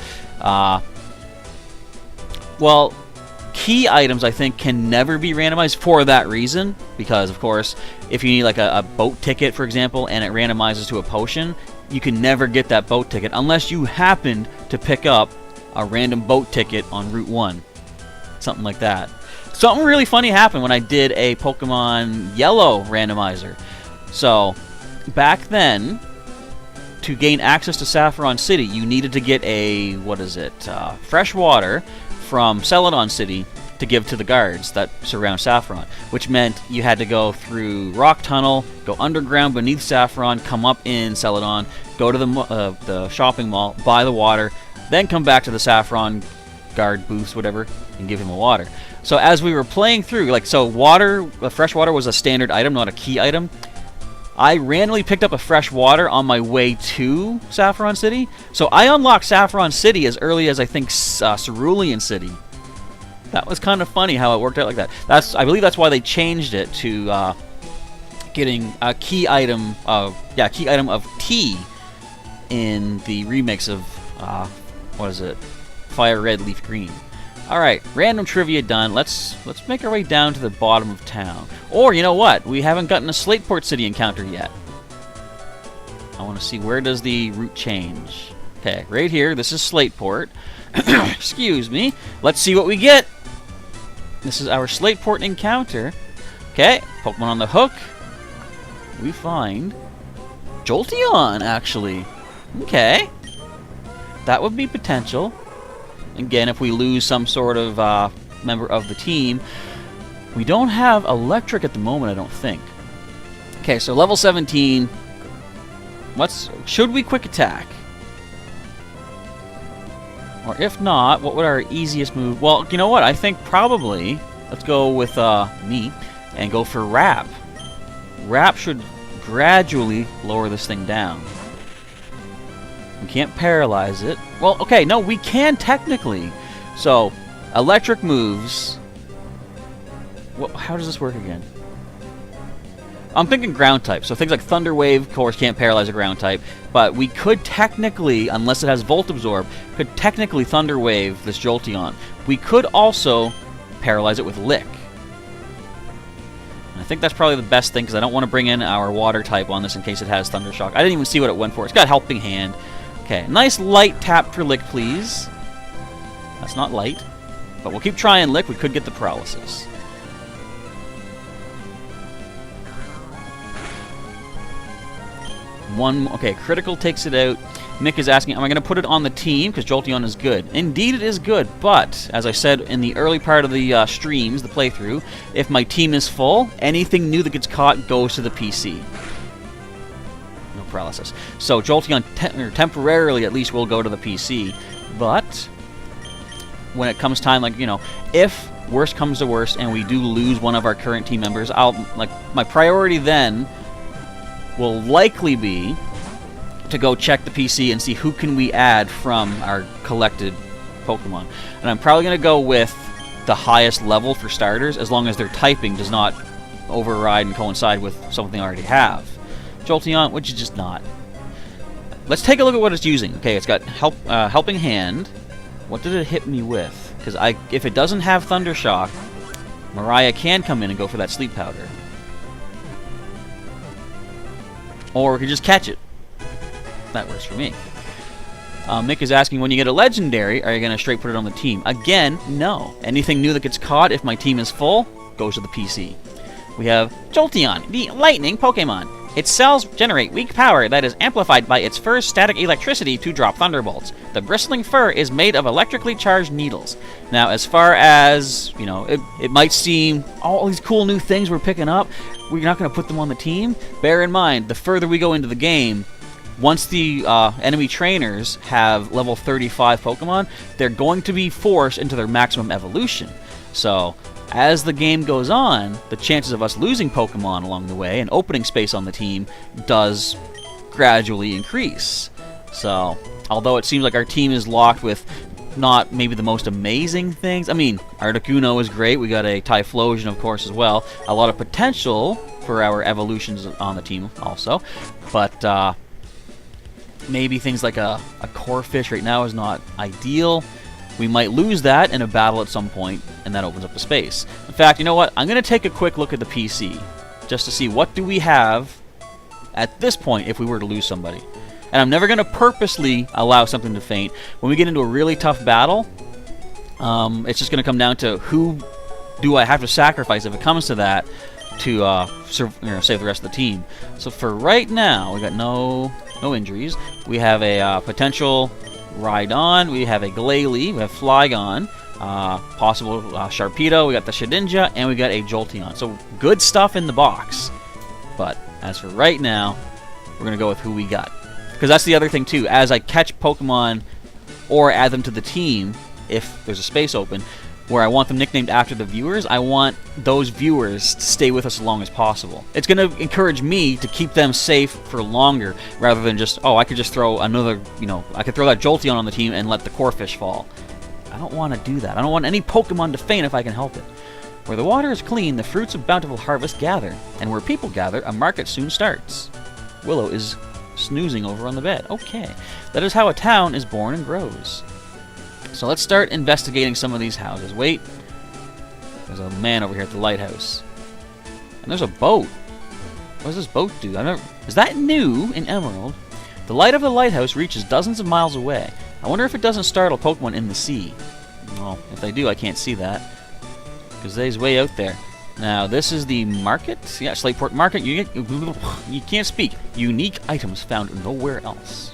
well, key items, I think, can never be randomized for that reason. Because, of course, if you need like a boat ticket, for example, and it randomizes to a potion, you can never get that boat ticket unless you happened to pick up a random boat ticket on Route 1. Something like that. Something really funny happened when I did a Pokemon Yellow randomizer. So, back then, to gain access to Saffron City, you needed to get a, fresh water from Celadon City to give to the guards that surround Saffron, which meant you had to go through Rock Tunnel, go underground beneath Saffron, come up in Celadon, go to the shopping mall, buy the water, then come back to the Saffron guard booths, whatever, and give him a water. So as we were playing through, fresh water was a standard item, not a key item. I randomly picked up a fresh water on my way to Saffron City. So I unlocked Saffron City as early as, I think, Cerulean City. That was kind of funny how it worked out like that. I believe that's why they changed it to getting a key item of T in the remix of Fire Red, Leaf Green. All right, random trivia done. Let's make our way down to the bottom of town. Or you know what? We haven't gotten a Slateport City encounter yet. I want to see, where does the route change? Okay, right here. This is Slateport. Excuse me. Let's see what we get. This is our Slateport encounter. Okay, Pokemon on the hook. We find Jolteon, actually. Okay. That would be potential. Again, if we lose some sort of member of the team. We don't have Electric at the moment, I don't think. Okay, so level 17. Should we Quick Attack? Or if not, what would our easiest move? Well, you know what? I think probably, let's go with me and go for Wrap. Wrap should gradually lower this thing down. We can't paralyze it. Well, okay, no, we can technically. So, electric moves. How does this work again? I'm thinking ground type. So things like Thunder Wave, of course, can't paralyze a ground type. But we could technically, unless it has Volt Absorb, could technically Thunder Wave this Jolteon. We could also paralyze it with Lick. And I think that's probably the best thing, because I don't want to bring in our water type on this in case it has Thunder Shock. I didn't even see what it went for. It's got Helping Hand. Okay, nice light tap for Lick, please. That's not light. But we'll keep trying Lick. We could get the Paralysis. Okay, critical takes it out. Mick is asking, am I going to put it on the team? Because Jolteon is good. Indeed, it is good. But, as I said in the early part of the streams, the playthrough, if my team is full, anything new that gets caught goes to the PC. No Paralysis. So, Jolteon temporarily, at least, will go to the PC. But, when it comes time, like, you know, if worst comes to worst and we do lose one of our current team members, my priority then will likely be to go check the PC and see who can we add from our collected Pokemon. And I'm probably going to go with the highest level for starters, as long as their typing does not override and coincide with something I already have. Jolteon, which is just not. Let's take a look at what it's using. Okay, it's got Helping Hand. What did it hit me with? Because if it doesn't have Thunder Shock, Mariah can come in and go for that Sleep Powder. Or we could just catch it. That works for me. Mick is asking, when you get a Legendary, are you going to straight put it on the team? Again, no. Anything new that gets caught, if my team is full, goes to the PC. We have Jolteon, the Lightning Pokemon. Its cells generate weak power that is amplified by its fur's static electricity to drop thunderbolts. The bristling fur is made of electrically charged needles. Now, as far as, you know, it might seem all these cool new things we're picking up, we're not going to put them on the team. Bear in mind, the further we go into the game, once the enemy trainers have level 35 Pokemon, they're going to be forced into their maximum evolution. So, as the game goes on, the chances of us losing Pokemon along the way and opening space on the team does gradually increase. So, although it seems like our team is locked with not maybe the most amazing things. I mean, Articuno is great. We got a Typhlosion, of course, as well. A lot of potential for our evolutions on the team also. But maybe things like a Corphish right now is not ideal. We might lose that in a battle at some point, and that opens up the space. In fact, you know what? I'm going to take a quick look at the PC, just to see what do we have at this point if we were to lose somebody. And I'm never going to purposely allow something to faint. When we get into a really tough battle, it's just going to come down to who do I have to sacrifice if it comes to that to save the rest of the team. So for right now, we got no injuries. We have a potential Rhydon, we have a Glalie, we have Flygon, possible Sharpedo, we got the Shedinja, and we got a Jolteon. So good stuff in the box. But as for right now, we're going to go with who we got. Because that's the other thing too, as I catch Pokemon or add them to the team, if there's a space open, where I want them nicknamed after the viewers, I want those viewers to stay with us as long as possible. It's going to encourage me to keep them safe for longer, rather than just, oh, I could just throw another, I could throw that Jolteon on the team and let the Corphish fall. I don't want to do that. I don't want any Pokemon to faint if I can help it. Where the water is clean, the fruits of bountiful harvest gather, and where people gather, a market soon starts. Willow is snoozing over on the bed. Okay, that is how a town is born and grows. So let's start investigating some of these houses. Wait. There's a man over here at the lighthouse. And there's a boat. What does this boat do? Is that new in Emerald? The light of the lighthouse reaches dozens of miles away. I wonder if it doesn't startle Pokemon in the sea. Well, if they do, I can't see that, because they's way out there. Now, this is the market. Yeah, Slateport Market. You can't speak. Unique items found nowhere else.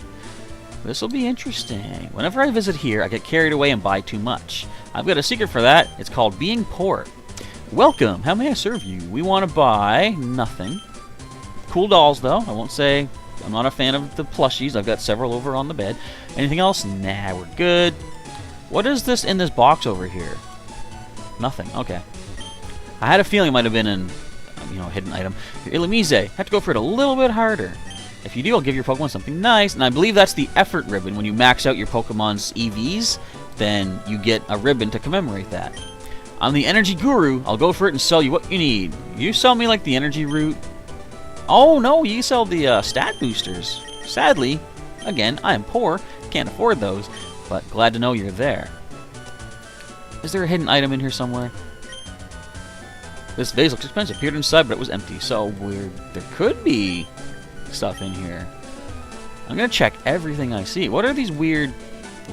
This will be interesting. Whenever I visit here, I get carried away and buy too much. I've got a secret for that. It's called being poor. Welcome. How may I serve you? We want to buy nothing. Cool dolls, though. I won't say I'm not a fan of the plushies. I've got several over on the bed. Anything else? Nah, we're good. What is this in this box over here? Nothing. Okay. I had a feeling it might have been a hidden item. Your Illumise. Have to go for it a little bit harder. If you do, I'll give your Pokemon something nice, and I believe that's the effort ribbon. When you max out your Pokemon's EVs, then you get a ribbon to commemorate that. I'm the Energy Guru. I'll go for it and sell you what you need. You sell me like the Energy Root. Oh no, you sell the stat boosters. Sadly, again, I am poor, can't afford those, but glad to know you're there. Is there a hidden item in here somewhere? This vase looks expensive. Peered inside, but it was empty. So weird. There could be stuff in here. I'm gonna check everything I see. What are these weird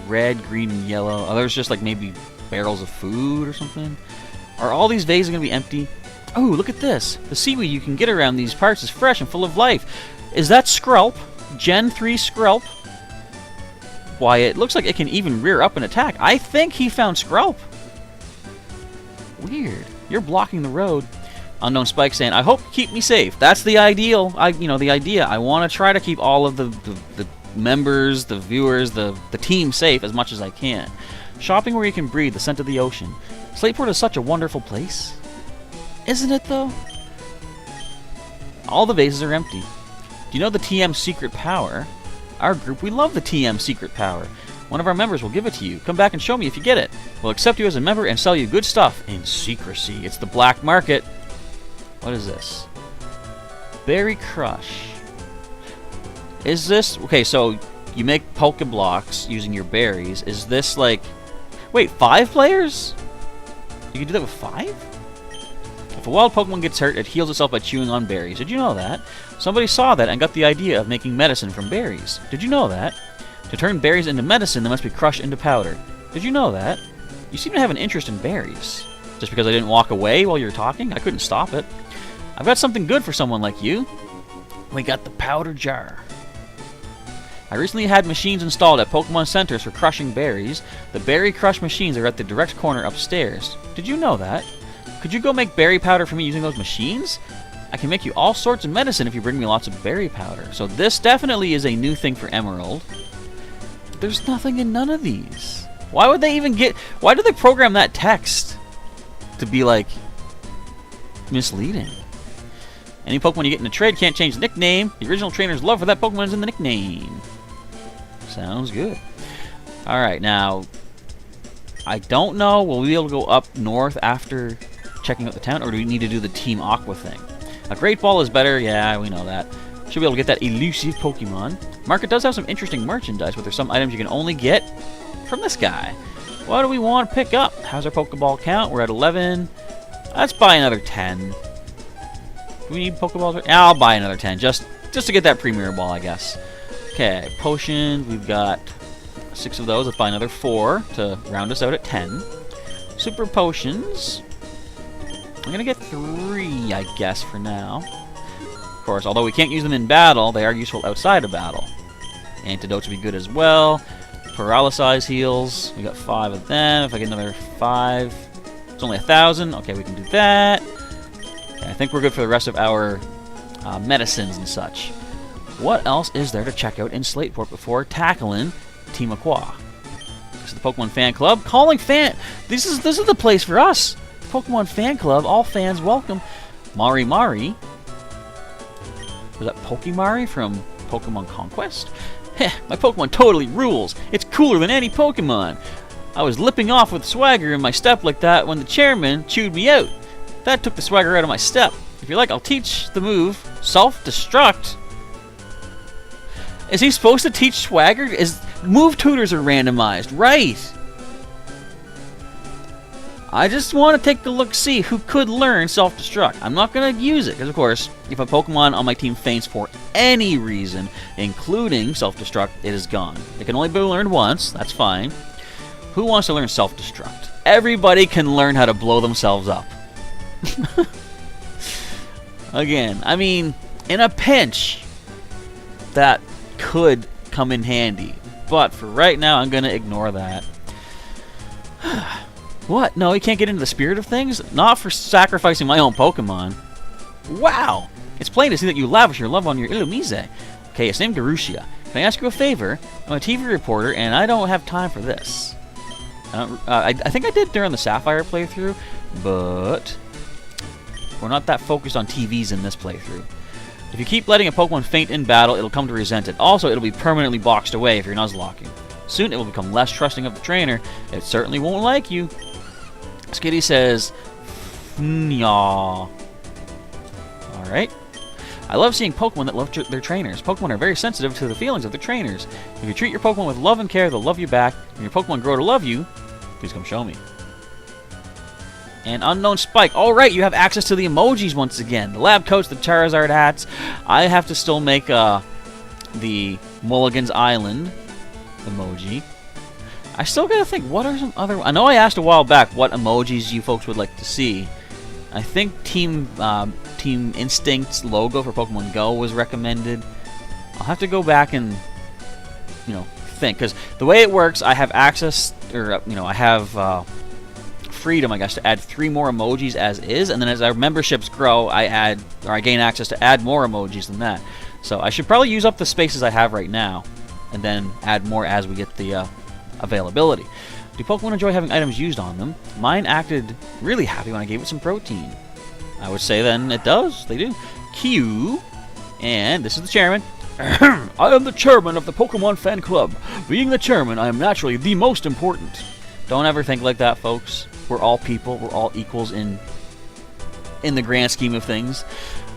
red, green, and yellow? Oh, there's just like maybe barrels of food or something. Are all these vases gonna be empty? Oh, look at this. The seaweed you can get around these parts is fresh and full of life. Is that Skrelp? Gen 3 Skrelp? Why, it looks like it can even rear up and attack. I think he found Skrelp. Weird. You're blocking the road. Unknown Spike saying, I hope you keep me safe. That's the ideal. The idea. I want to try to keep all of the members, the viewers, the team safe as much as I can. Shopping where you can breathe the scent of the ocean. Slateport is such a wonderful place. Isn't it, though? All the vases are empty. Do you know the TM secret power? Our group, we love the TM secret power. One of our members will give it to you. Come back and show me if you get it. We'll accept you as a member and sell you good stuff in secrecy. It's the black market. What is this? Berry Crush. Is this... Okay, so you make Pokeblocks using your berries. Is this like... Wait, 5 players? You can do that with 5? If a wild Pokemon gets hurt, it heals itself by chewing on berries. Did you know that? Somebody saw that and got the idea of making medicine from berries. Did you know that? To turn berries into medicine, they must be crushed into powder. Did you know that? You seem to have an interest in berries. Just because I didn't walk away while you were talking? I couldn't stop it. I've got something good for someone like you. We got the powder jar. I recently had machines installed at Pokemon Centers for crushing berries. The berry crush machines are at the direct corner upstairs. Did you know that? Could you go make berry powder for me using those machines? I can make you all sorts of medicine if you bring me lots of berry powder. So this definitely is a new thing for Emerald. There's nothing in none of these. Why would they even get... Why do they program that text to be, like, misleading? Any Pokemon you get in a trade can't change the nickname. The original trainer's love for that Pokemon is in the nickname. Sounds good. Alright, now... I don't know. Will we be able to go up north after checking out the town? Or do we need to do the Team Aqua thing? A Great Ball is better. Yeah, we know that. Should be able to get that elusive Pokemon. Market does have some interesting merchandise, but there's some items you can only get from this guy. What do we want to pick up? How's our Pokeball count? We're at 11. Let's buy another 10. Do we need Pokeballs? Yeah, I'll buy another 10, just to get that Premier Ball, I guess. Okay, potions. We've got 6 of those. Let's buy another 4 to round us out at 10. Super potions. I'm gonna get 3, I guess, for now. Of course, although we can't use them in battle, they are useful outside of battle. Antidotes would be good as well. Paralysis heals. We got 5 of them. If I get another 5, it's only 1,000. Okay, we can do that. Okay, I think we're good for the rest of our medicines and such. What else is there to check out in Slateport before tackling Team Aqua? This is the Pokemon Fan Club. Calling fan... This is the place for us. The Pokemon Fan Club. All fans welcome. Mari Mari. Was that Pokemari from Pokemon Conquest? Heh, my Pokemon totally rules. It's cooler than any Pokemon. I was lipping off with swagger in my step like that when the chairman chewed me out. That took the swagger out of my step. If you like, I'll teach the move. Self-destruct. Is he supposed to teach swagger? Move tutors are randomized, right? I just want to take a look, see who could learn self-destruct. I'm not going to use it, because of course, if a Pokemon on my team faints for any reason, including self-destruct, it is gone. It can only be learned once, that's fine. Who wants to learn self-destruct? Everybody can learn how to blow themselves up. Again, I mean, in a pinch, that could come in handy. But for right now, I'm going to ignore that. What? No, you can't get into the spirit of things? Not for sacrificing my own Pokemon. Wow! It's plain to see that you lavish your love on your Illumise. Okay, it's named Garushia. Can I ask you a favor? I'm a TV reporter, and I don't have time for this. I think I did during the Sapphire playthrough, but we're not that focused on TVs in this playthrough. If you keep letting a Pokemon faint in battle, it'll come to resent it. Also, it'll be permanently boxed away if you're Nuzlocking. Soon, it will become less trusting of the trainer. It certainly won't like you. Skitty says, Nya. Alright. I love seeing Pokemon that love their trainers. Pokemon are very sensitive to the feelings of their trainers. If you treat your Pokemon with love and care, they'll love you back. When your Pokemon grow to love you, please come show me. And Unknown Spike. Alright, you have access to the emojis once again. The lab coats, the Charizard hats. I have to still make the Mulligan's Island emoji. I still gotta think, what are some other... I know I asked a while back what emojis you folks would like to see. I think Team Instinct's logo for Pokemon Go was recommended. I'll have to go back and, you know, think. Because the way it works, I have access, or, you know, I have... freedom, I guess, to add 3 more emojis as is, and then as our memberships grow, I gain access to add more emojis than that. So I should probably use up the spaces I have right now, and then add more as we get the availability. Do Pokemon enjoy having items used on them? Mine acted really happy when I gave it some protein. I would say then it does. They do. Q, and this is the chairman. I am the chairman of the Pokemon Fan Club. Being the chairman, I am naturally the most important. Don't ever think like that, folks. We're all people. We're all equals in the grand scheme of things.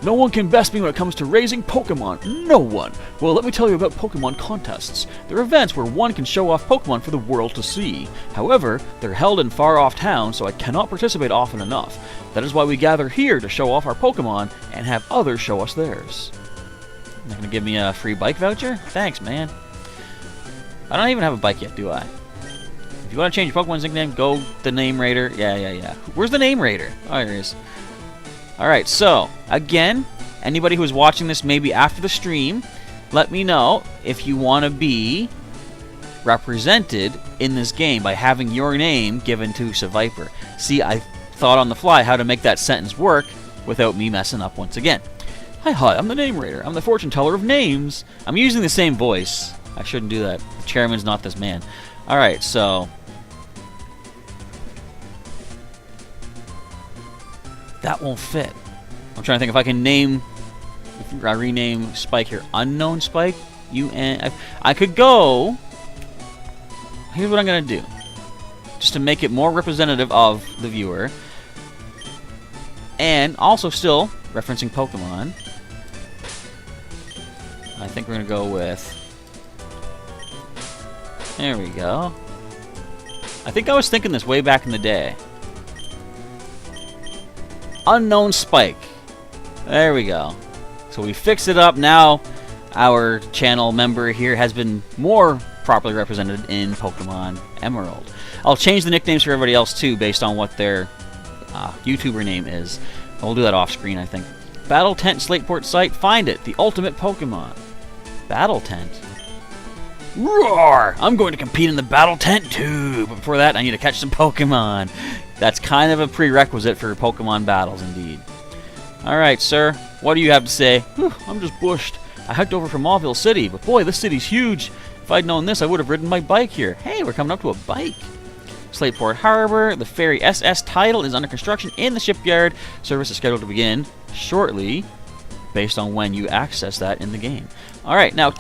No one can best me when it comes to raising Pokemon. No one. Well, let me tell you about Pokemon contests. They're events where one can show off Pokemon for the world to see. However, they're held in far-off towns, so I cannot participate often enough. That is why we gather here to show off our Pokemon and have others show us theirs. You're going to give me a free bike voucher? Thanks, man. I don't even have a bike yet, do I? If you want to change your Pokemon's nickname, go the Name Raider. Yeah. Where's the Name Raider? Oh, there he is. Alright, so, again, anybody who's watching this maybe after the stream, let me know if you want to be represented in this game by having your name given to Seviper. See, I thought on the fly how to make that sentence work without me messing up once again. Hi, I'm the Name Raider. I'm the fortune teller of names. I'm using the same voice. I shouldn't do that. The chairman's not this man. Alright, so... that won't fit. I'm trying to think if I can name... if I rename Spike here. Unknown Spike? I could go... here's what I'm going to do. Just to make it more representative of the viewer. And also still referencing Pokemon. I think we're going to go with... there we go. I think I was thinking this way back in the day. Unknown Spike. There we go. So we fixed it up. Now our channel member here has been more properly represented in Pokemon Emerald. I'll change the nicknames for everybody else too based on what their YouTuber name is. We'll do that off screen, I think. Battle Tent Slateport site. Find it. The ultimate Pokemon. Battle Tent. Roar! I'm going to compete in the Battle Tent too. But before that, I need to catch some Pokemon. That's kind of a prerequisite for Pokemon battles, indeed. Alright, sir. What do you have to say? Whew, I'm just bushed. I hiked over from Mauville City, but boy, this city's huge. If I'd known this, I would have ridden my bike here. Hey, we're coming up to a bike. Slateport Harbor. The ferry SS Tidal is under construction in the shipyard. Service is scheduled to begin shortly, based on when you access that in the game. Alright, now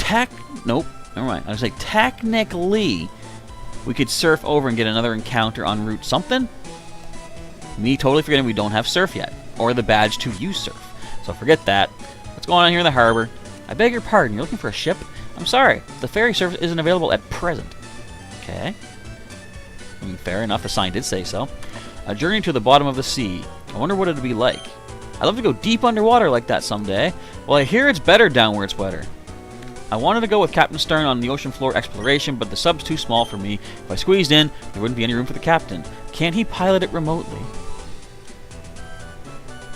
nope, never mind. I was like, technically, we could surf over and get another encounter on Route something. Me totally forgetting we don't have surf yet, or the badge to use surf. So forget that. What's going on here in the harbor? I beg your pardon, you're looking for a ship? I'm sorry, the ferry service isn't available at present. Okay. I mean, fair enough, the sign did say so. A journey to the bottom of the sea. I wonder what it'd be like. I'd love to go deep underwater like that someday. Well, I hear it's better down where it's wetter. I wanted to go with Captain Stern on the ocean floor exploration, but the sub's too small for me. If I squeezed in, there wouldn't be any room for the captain. Can't he pilot it remotely?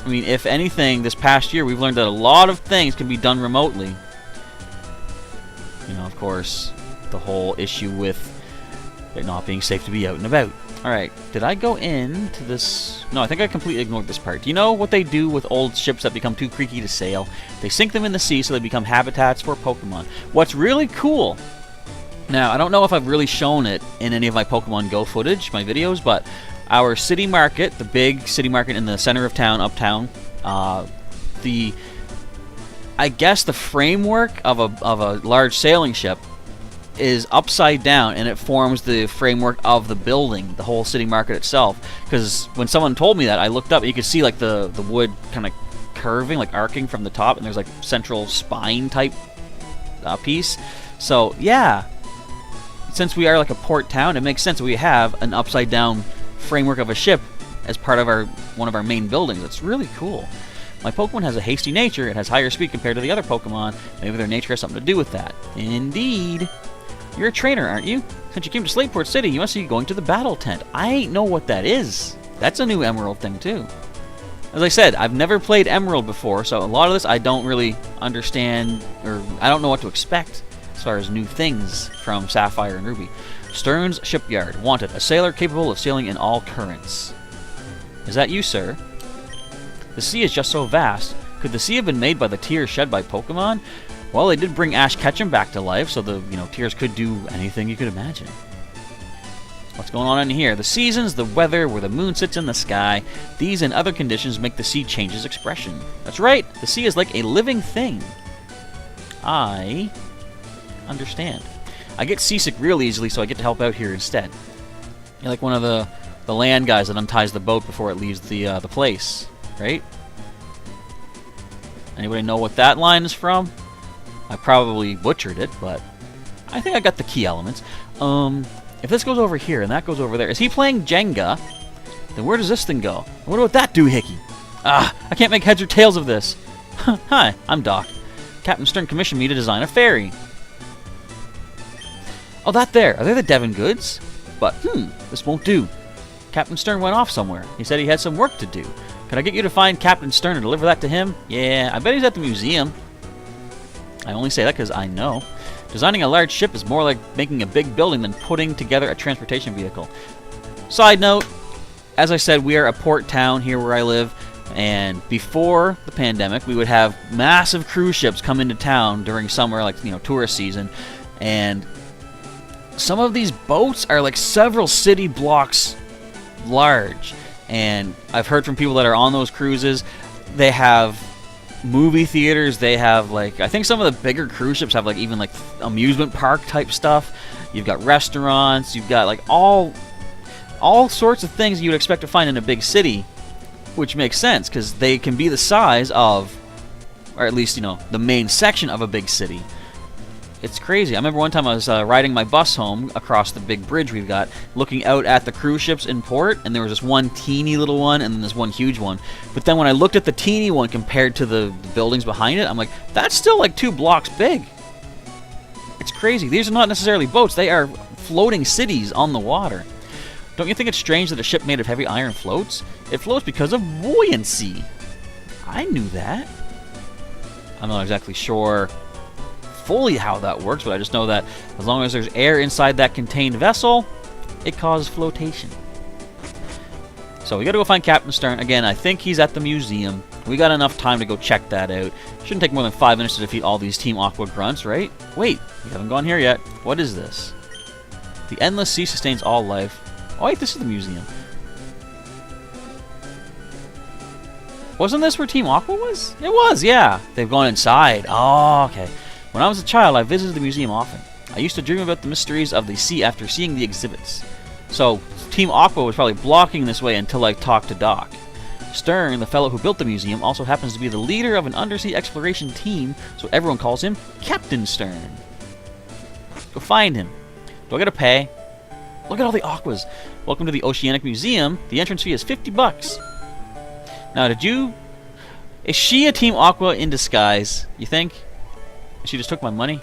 I mean, if anything, this past year we've learned that a lot of things can be done remotely. You know, of course, the whole issue with it not being safe to be out and about. Alright, did I go into this? No, I think I completely ignored this part. Do you know what they do with old ships that become too creaky to sail? They sink them in the sea so they become habitats for Pokemon. What's really cool... now, I don't know if I've really shown it in any of my Pokemon Go footage, my videos, but our city market, the big city market in the center of town, uptown, I guess the framework of a large sailing ship is upside down, and it forms the framework of the building, the whole city market itself. Because when someone told me that, I looked up, and you could see like the wood kind of curving, like arcing from the top, and there's like central spine type piece. So yeah, since we are like a port town, it makes sense that we have an upside down framework of a ship as part of one of our main buildings. It's really cool. My Pokemon has a hasty nature. It has higher speed compared to the other Pokemon. Maybe their nature has something to do with that. Indeed. You're a trainer, aren't you? Since you came to Slateport City, you must be going to the battle tent. I ain't know what that is. That's a new Emerald thing, too. As I said, I've never played Emerald before, so a lot of this I don't really understand, or I don't know what to expect as far as new things from Sapphire and Ruby. Stern's Shipyard. Wanted. A sailor capable of sailing in all currents. Is that you, sir? The sea is just so vast. Could the sea have been made by the tears shed by Pokemon? Well, they did bring Ash Ketchum back to life, so the tears could do anything you could imagine. What's going on in here? The seasons, the weather, where the moon sits in the sky, these and other conditions make the sea change its expression. That's right, the sea is like a living thing. I understand. I get seasick real easily, so I get to help out here instead. You're like one of the land guys that unties the boat before it leaves the place, right? Anybody know what that line is from? I probably butchered it, but I think I got the key elements. If this goes over here and that goes over there, is he playing Jenga? Then where does this thing go? I wonder what that doohickey. I can't make heads or tails of this. Hi, I'm Doc. Captain Stern commissioned me to design a ferry. Oh, that there. Are they the Devon goods? But, this won't do. Captain Stern went off somewhere. He said he had some work to do. Can I get you to find Captain Stern and deliver that to him? Yeah, I bet he's at the museum. I only say that because I know. Designing a large ship is more like making a big building than putting together a transportation vehicle. Side note, as I said, we are a port town here where I live, and before the pandemic, we would have massive cruise ships come into town during summer, like, tourist season, and some of these boats are like several city blocks large. And I've heard from people that are on those cruises, they have movie theaters, they have like, I think some of the bigger cruise ships have like even like amusement park type stuff. You've got restaurants, you've got like all sorts of things you would expect to find in a big city, which makes sense because they can be the size of, or at least, the main section of a big city. It's crazy. I remember one time I was riding my bus home across the big bridge we've got, looking out at the cruise ships in port, and there was this one teeny little one and then this one huge one. But then when I looked at the teeny one compared to the buildings behind it, I'm like, that's still like 2 blocks big. It's crazy. These are not necessarily boats. They are floating cities on the water. Don't you think it's strange that a ship made of heavy iron floats? It floats because of buoyancy. I knew that. I'm not exactly sure fully how that works, but I just know that as long as there's air inside that contained vessel, it causes flotation. So we gotta go find Captain Stern. Again, I think he's at the museum. We got enough time to go check that out. Shouldn't take more than 5 minutes to defeat all these Team Aqua grunts, right? Wait, we haven't gone here yet. What is this? The endless sea sustains all life. Oh wait, this is the museum. Wasn't this where Team Aqua was? It was, yeah. They've gone inside. Oh, okay. When I was a child, I visited the museum often. I used to dream about the mysteries of the sea after seeing the exhibits. So, Team Aqua was probably blocking this way until I talked to Doc. Stern, the fellow who built the museum, also happens to be the leader of an undersea exploration team, so everyone calls him Captain Stern. Go find him. Do I gotta pay? Look at all the Aquas. Welcome to the Oceanic Museum. The entrance fee is $50. Now, is she a Team Aqua in disguise, you think? She just took my money?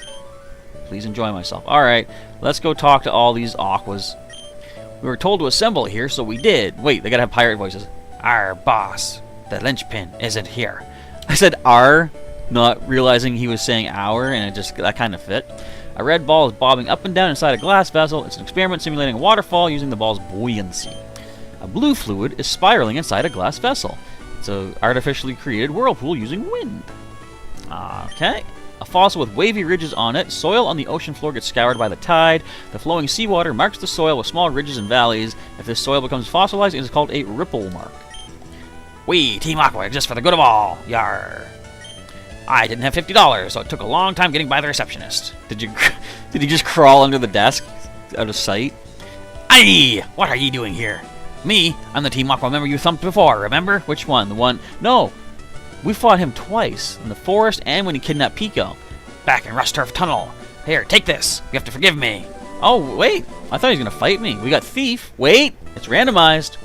Please enjoy myself. Alright, let's go talk to all these Aquas. We were told to assemble here, so we did. Wait, they gotta have pirate voices. Our boss, the linchpin, isn't here. I said our, not realizing he was saying our, and that kind of fit. A red ball is bobbing up and down inside a glass vessel. It's an experiment simulating a waterfall using the ball's buoyancy. A blue fluid is spiraling inside a glass vessel. It's an artificially created whirlpool using wind. Okay. A fossil with wavy ridges on it. Soil on the ocean floor gets scoured by the tide. The flowing seawater marks the soil with small ridges and valleys. If this soil becomes fossilized, it is called a ripple mark. We, Team Aqua, exist for the good of all. Yar. I didn't have $50, so it took a long time getting by the receptionist. Did you just crawl under the desk out of sight? Aye! What are you doing here? Me? I'm the Team Aqua member you thumped before, remember? Which one? The one... No! We fought him twice, in the forest and when he kidnapped Pico. Back in Rust Turf Tunnel. Here, take this. You have to forgive me. Oh, wait. I thought he was going to fight me. We got Thief. Wait. It's randomized.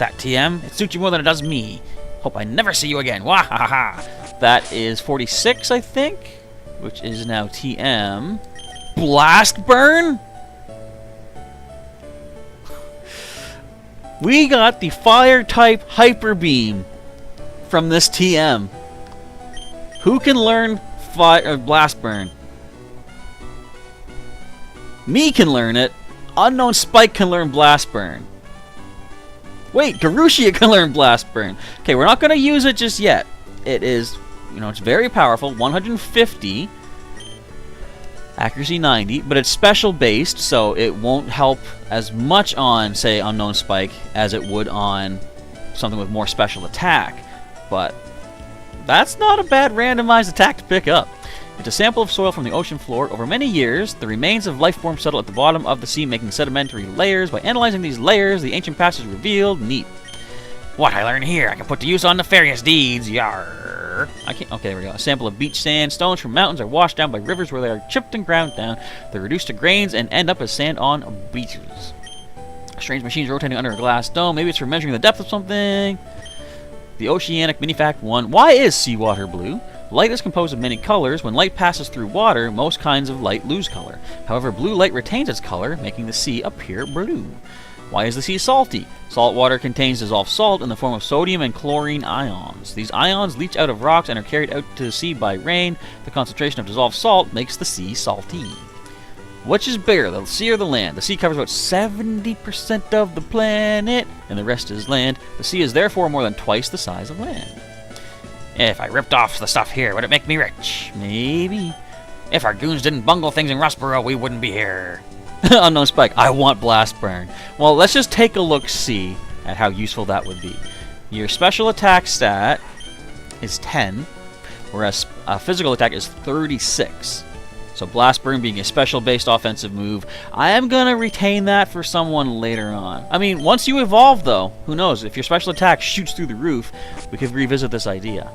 that, TM. It suits you more than it does me. Hope I never see you again. Wah ha ha ha. That is 46, I think, which is now TM. Blast Burn? We got the fire type Hyper Beam from this TM. Who can learn Blast Burn? Me can learn it. Unknown Spike can learn Blast Burn. Wait, Garushia can learn Blast Burn. Okay, we're not going to use it just yet. It is, it's very powerful. 150. Accuracy 90, but it's special based, so it won't help as much on, say, Unknown Spike as it would on something with more special attack. But that's not a bad randomized attack to pick up. It's a sample of soil from the ocean floor. Over many years, the remains of life forms settle at the bottom of the sea, making sedimentary layers. By analyzing these layers, the ancient past is revealed. Neat. What I learn here, I can put to use on nefarious deeds. Yar. I can't. Okay, there we go. A sample of beach sand. Stones from mountains are washed down by rivers where they are chipped and ground down. They're reduced to grains and end up as sand on beaches. Strange machines rotating under a glass dome. Maybe it's for measuring the depth of something. The Oceanic Mini Fact 1. Why is seawater blue? Light is composed of many colors. When light passes through water, most kinds of light lose color. However, blue light retains its color, making the sea appear blue. Why is the sea salty? Salt water contains dissolved salt in the form of sodium and chlorine ions. These ions leach out of rocks and are carried out to the sea by rain. The concentration of dissolved salt makes the sea salty. Which is bigger, the sea or the land? The sea covers about 70% of the planet, and the rest is land. The sea is therefore more than twice the size of land. If I ripped off the stuff here, would it make me rich? Maybe. If our goons didn't bungle things in Rustboro, we wouldn't be here. Unknown Spike. I want Blast Burn. Well, let's just take a look-see at how useful that would be. Your special attack stat is 10, whereas physical attack is 36. So Blast Burn being a special-based offensive move, I am going to retain that for someone later on. I mean, once you evolve, though, who knows? If your special attack shoots through the roof, we could revisit this idea.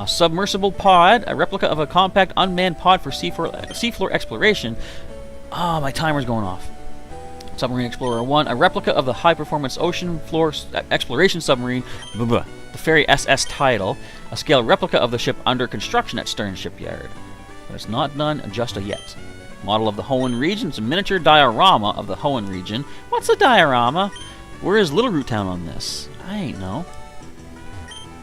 Submersible Pod, a replica of a compact unmanned pod for seafloor exploration. Ah, my timer's going off. Submarine Explorer 1, a replica of the high-performance ocean floor exploration submarine, the Ferry SS Tidal, a scale replica of the ship under construction at Stern Shipyard. But it's not done just yet. Model of the Hoenn region, it's a miniature diorama of the Hoenn region. What's a diorama? Where is Little Root Town on this? I ain't know.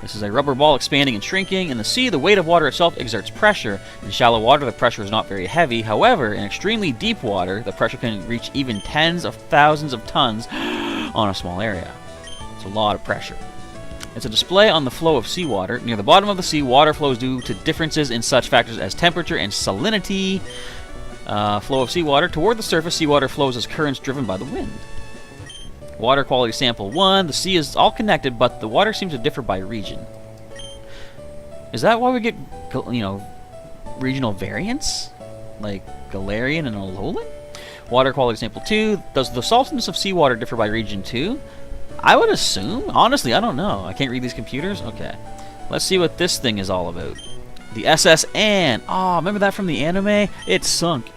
This is a rubber ball expanding and shrinking. In the sea, the weight of water itself exerts pressure. In shallow water, the pressure is not very heavy. However, in extremely deep water, the pressure can reach even tens of thousands of tons on a small area. It's a lot of pressure. It's a display on the flow of seawater. Near the bottom of the sea, water flows due to differences in such factors as temperature and salinity. Flow of seawater. Toward the surface, seawater flows as currents driven by the wind. Water quality sample 1. The sea is all connected, but the water seems to differ by region. Is that why we get, regional variants? Like Galarian and Alolan? Water quality sample 2. Does the saltiness of seawater differ by region too? I would assume. Honestly, I don't know. I can't read these computers? Okay. Let's see what this thing is all about. The SS Anne. Oh, remember that from the anime? It sunk.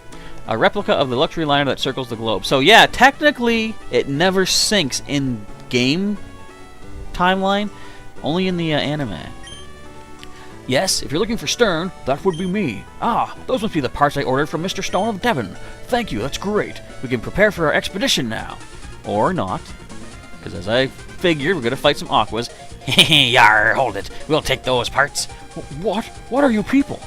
A replica of the luxury liner that circles the globe. So yeah, technically, it never sinks in game timeline. Only in the anime. Yes, if you're looking for Stern, that would be me. Ah, those must be the parts I ordered from Mr. Stone of Devon. Thank you, that's great. We can prepare for our expedition now. Or not. Because as I figured, we're going to fight some Aquas. Yar, hold it. We'll take those parts. What? What are you people?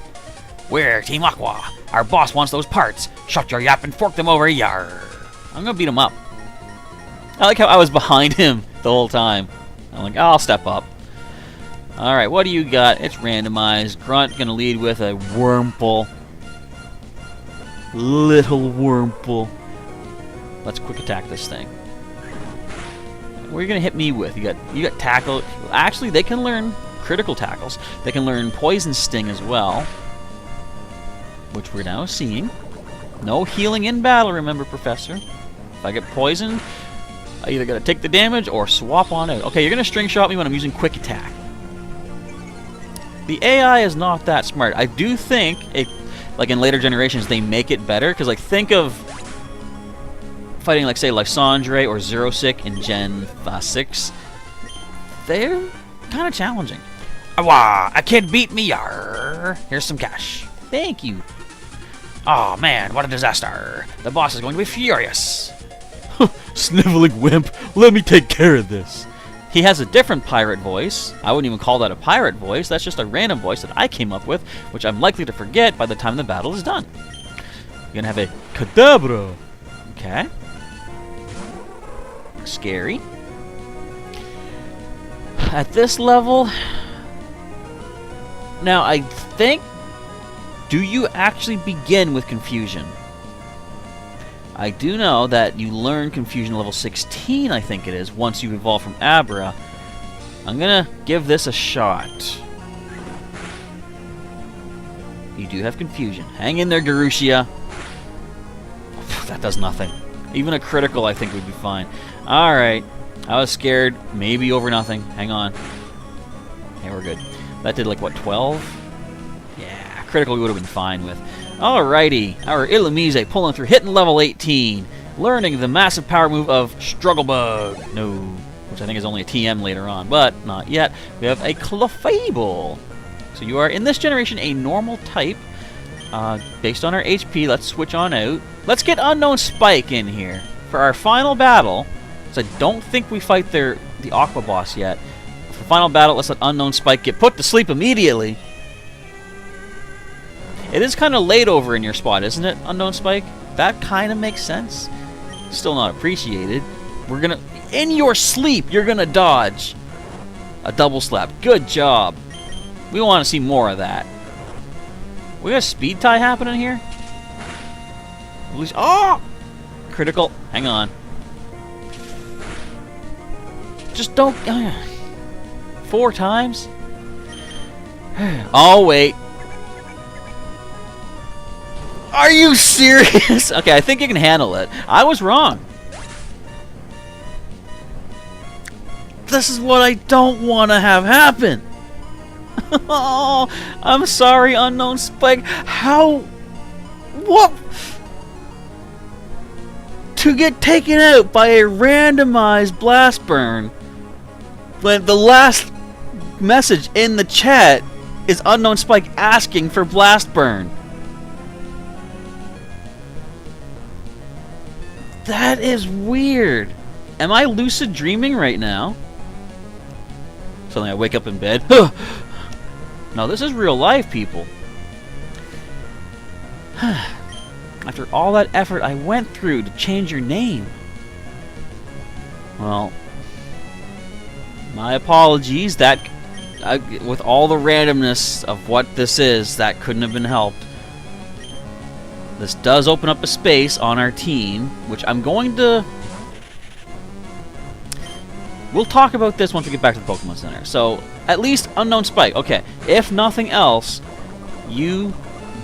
We're Team Aqua. Our boss wants those parts. Shut your yap and fork them over, yar. I'm going to beat him up. I like how I was behind him the whole time. I'm like, I'll step up. Alright, what do you got? It's randomized. Grunt going to lead with a Wurmple. Little Wurmple. Let's quick attack this thing. What are you going to hit me with? You got tackle. Actually, they can learn critical tackles. They can learn poison sting as well, which we're now seeing. No healing in battle, remember, Professor. If I get poisoned, I either got to take the damage or swap on out. Okay, you're going to string shot me when I'm using quick attack. The AI is not that smart. I do think, like in later generations, they make it better. Because, like, think of fighting, like, say, Lysandre or Xerosic in Gen 6, they're kind of challenging. Awa, a kid beat me, yar. Here's some cash. Thank you. Oh man, what a disaster. The boss is going to be furious. Sniveling wimp, let me take care of this. He has a different pirate voice. I wouldn't even call that a pirate voice. That's just a random voice that I came up with, which I'm likely to forget by the time the battle is done. You're gonna have a Kadabra. Okay. Scary. At this level... Now, I think... Do you actually begin with Confusion? I do know that you learn Confusion level 16, I think it is, once you evolve from Abra. I'm gonna give this a shot. You do have Confusion. Hang in there, Garushia. That does nothing. Even a critical, I think, would be fine. Alright. I was scared. Maybe over nothing. Hang on. Yeah, we're good. That did, like, what, 12? Yeah, critical we would have been fine with. Alrighty. Our Illumise pulling through, hitting level 18. Learning the massive power move of Struggle Bug. No. Which I think is only a TM later on, but not yet. We have a Clefable. So you are, in this generation, a normal type. Based on our HP, let's switch on out. Let's get Unknown Spike in here for our final battle. So I don't think we fight the Aqua boss yet. For the final battle, let's let Unknown Spike get put to sleep immediately. It is kind of late over in your spot, isn't it, Unknown Spike? That kind of makes sense. Still not appreciated. We're gonna... In your sleep, you're gonna dodge a double slap. Good job. We want to see more of that. We got a speed tie happening here? At least... Oh! Critical. Hang on. Just don't... 4 times? Oh, wait. Are you serious? Okay, I think you can handle it. I was wrong. This is what I don't want to have happen. Oh, I'm sorry, Unknown Spike. How... What? To get taken out by a randomized blast burn when the last message in the chat is Unknown Spike asking for blast burn. That is weird. Am I lucid dreaming right now? Suddenly I wake up in bed. No, this is real life, people. After all that effort I went through to change your name. Well, my apologies. That, with all the randomness of what this is, that couldn't have been helped. This does open up a space on our team, which I'm going to... We'll talk about this once we get back to the Pokemon Center. So, at least Unknown Spike. Okay, if nothing else, you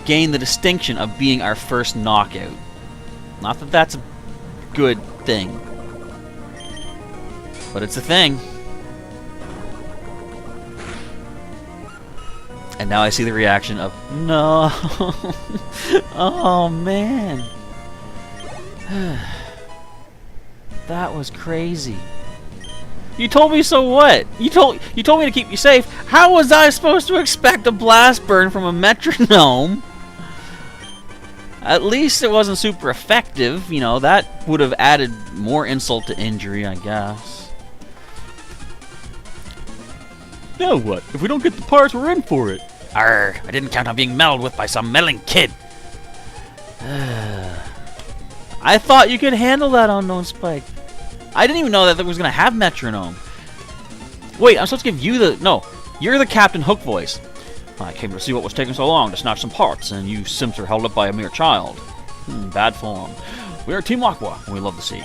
gain the distinction of being our first knockout. Not that that's a good thing, but it's a thing. And now I see the reaction of, no. Oh, man. That was crazy. You told me so what? You told me to keep you safe. How was I supposed to expect a blast burn from a metronome? At least it wasn't super effective. You know, that would have added more insult to injury, I guess. Now what? If we don't get the parts, we're in for it. Arr, I didn't count on being meddled with by some meddling kid. I thought you could handle that, Unknown Spike. I didn't even know that it was going to have metronome. Wait, I'm supposed to give you the... No, you're the Captain Hook voice. I came to see what was taking so long to snatch some parts, and you simps are held up by a mere child. Bad form. We are Team Aqua, and we love the sea.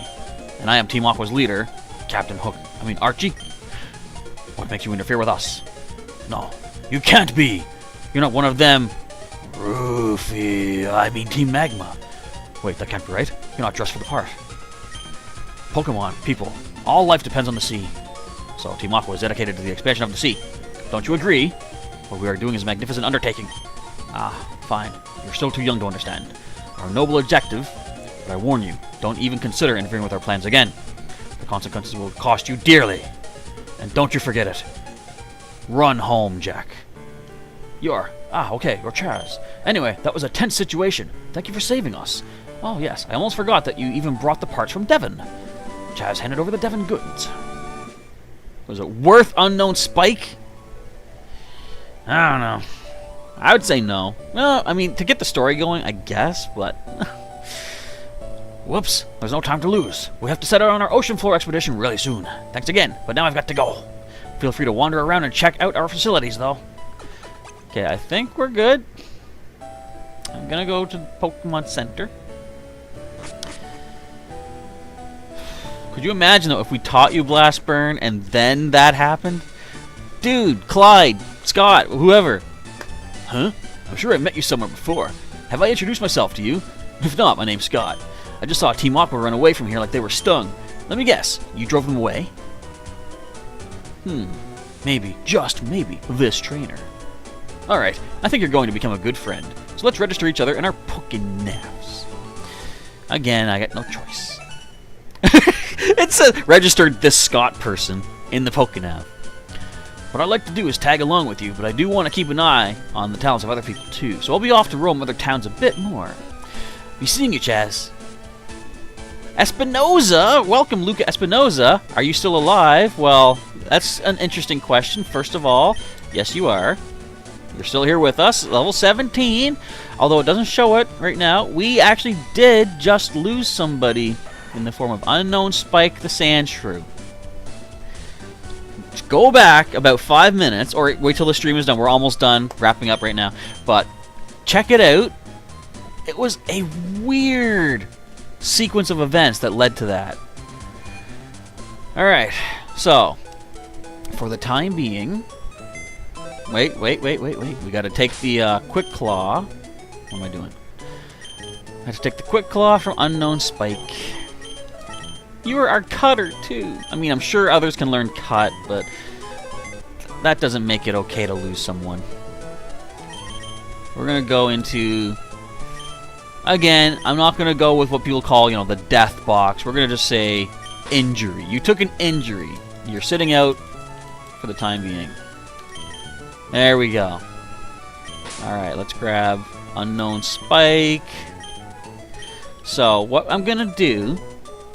And I am Team Aqua's leader, Captain Hook. I mean, Archie. What makes you interfere with us? No, you can't be. You're not one of them. Rufy, I mean Team Magma. Wait, that can't be right. You're not dressed for the part. Pokemon, people, all life depends on the sea. So Team Aqua is dedicated to the expansion of the sea. Don't you agree? What we are doing is a magnificent undertaking. Ah, fine. You're still too young to understand. Our noble objective But I warn you, don't even consider interfering with our plans again. The consequences will cost you dearly. And don't you forget it. Run home, Jack. Okay, you're Chaz. Anyway, that was a tense situation. Thank you for saving us. Oh yes, I almost forgot that you even brought the parts from Devon. Chaz handed over the Devon goods. Was it worth unknown Spike? I don't know. I would say no. Well, I mean, to get the story going, I guess, but... Whoops, there's no time to lose. We have to set out on our ocean floor expedition really soon. Thanks again, but now I've got to go. Feel free to wander around and check out our facilities, though. Okay, I think we're good. I'm gonna go to the Pokemon Center. Could you imagine, though, if we taught you Blast Burn and then that happened? Dude, Clyde, Scott, whoever. Huh? I'm sure I've met you somewhere before. Have I introduced myself to you? If not, my name's Scott. I just saw Team Aqua run away from here like they were stung. Let me guess, you drove them away? Maybe, just maybe, this trainer. Alright, I think you're going to become a good friend. So let's register each other in our Pokénavs. Again, I got no choice. It says registered this Scott person in the Pokénav. What I'd like to do is tag along with you, but I do want to keep an eye on the talents of other people too, so I'll be off to roam other towns a bit more. Be seeing you, Chaz. Espinoza! Welcome, Luca Espinoza. Are you still alive? Well, that's an interesting question. First of all, yes you are. You're still here with us, level 17. Although it doesn't show it right now, we actually did just lose somebody in the form of Unknown Spike the Sandshrew. Just go back about 5 minutes, or wait till the stream is done. We're almost done, wrapping up right now. But check it out. It was a weird sequence of events that led to that. Alright, so for the time being, wait. We gotta take the Quick Claw. What am I doing? I have to take the Quick Claw from Unknown Spike. You are our cutter too. I mean, I'm sure others can learn cut, but that doesn't make it okay to lose someone. We're gonna go into... Again, I'm not going to go with what people call, the death box. We're going to just say injury. You took an injury. You're sitting out for the time being. There we go. Alright, let's grab Unknown Spike. So, what I'm going to do...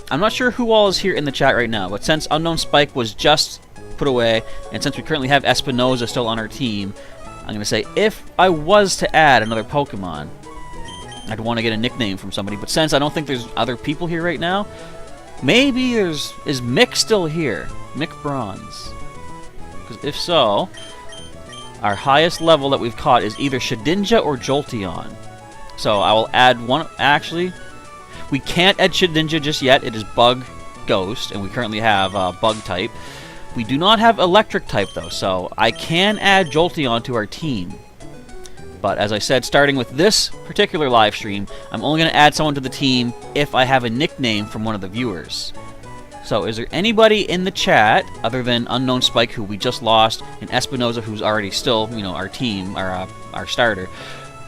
I'm not sure who all is here in the chat right now, but since Unknown Spike was just put away, and since we currently have Espinoza still on our team, I'm going to say, if I was to add another Pokemon... I'd want to get a nickname from somebody, but since I don't think there's other people here right now, maybe is Mick still here? Mick Bronze. Because if so, our highest level that we've caught is either Shedinja or Jolteon. So I will add one. Actually, we can't add Shedinja just yet. It is Bug Ghost, and we currently have Bug type. We do not have Electric type though, so I can add Jolteon to our team. But as I said, starting with this particular live stream, I'm only going to add someone to the team if I have a nickname from one of the viewers. So is there anybody in the chat, other than Unknown Spike, who we just lost, and Espinoza, who's already still, our team, our starter?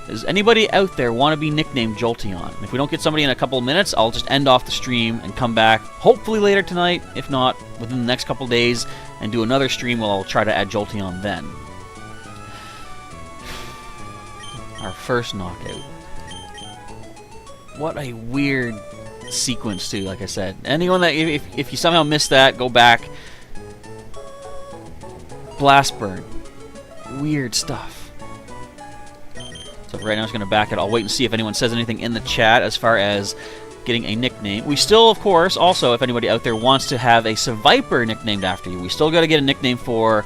Does anybody out there want to be nicknamed Jolteon? And if we don't get somebody in a couple of minutes, I'll just end off the stream and come back, hopefully later tonight, if not within the next couple of days, and do another stream where I'll try to add Jolteon then. Our first knockout. What a weird sequence too, like I said. Anyone that, if you somehow missed that, go back. Blast Burn. Weird stuff. So for right now, I'm just going to back it. I'll wait and see if anyone says anything in the chat as far as getting a nickname. We still, of course, also, if anybody out there wants to have a Seviper nicknamed after you, we still got to get a nickname for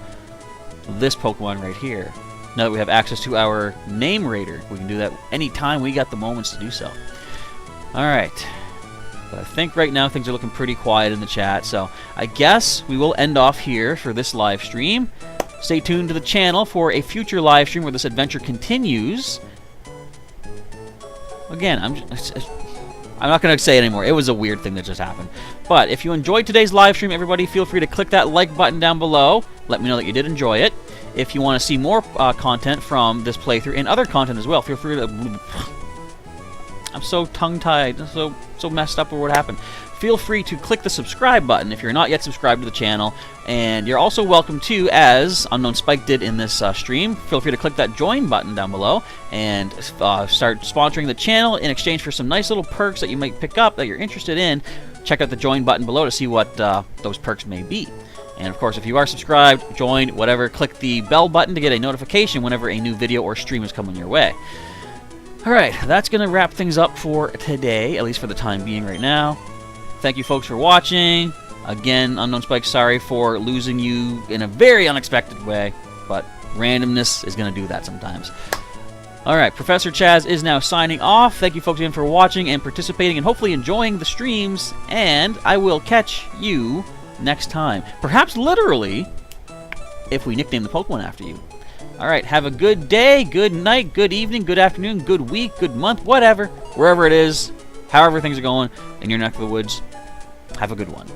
this Pokemon right here. Now that we have access to our name raider, we can do that anytime we got the moments to do so. Alright. But I think right now things are looking pretty quiet in the chat, so I guess we will end off here for this live stream. Stay tuned to the channel for a future live stream where this adventure continues. Again, I'm not going to say it anymore. It was a weird thing that just happened. But if you enjoyed today's live stream, everybody, feel free to click that like button down below. Let me know that you did enjoy it. If you want to see more content from this playthrough and other content as well, feel free to I'm so tongue-tied, so messed up with what happened. Feel free to click the subscribe button if you're not yet subscribed to the channel, and you're also welcome to, as Unknown Spike did in this stream, feel free to click that join button down below and start sponsoring the channel in exchange for some nice little perks that you might pick up that you're interested in. Check out the join button below to see what those perks may be. And of course, if you are subscribed, joined, whatever, click the bell button to get a notification whenever a new video or stream is coming your way. Alright, that's going to wrap things up for today, at least for the time being right now. Thank you folks for watching. Again, Unknown Spike, sorry for losing you in a very unexpected way, but randomness is going to do that sometimes. Alright, Professor Chaz is now signing off. Thank you folks again for watching and participating and hopefully enjoying the streams, and I will catch you next time. Perhaps literally, if we nickname the Pokemon after you. Alright, have a good day, good night, good evening, good afternoon, good week, good month, whatever, wherever it is, however things are going in your neck of the woods. Have a good one.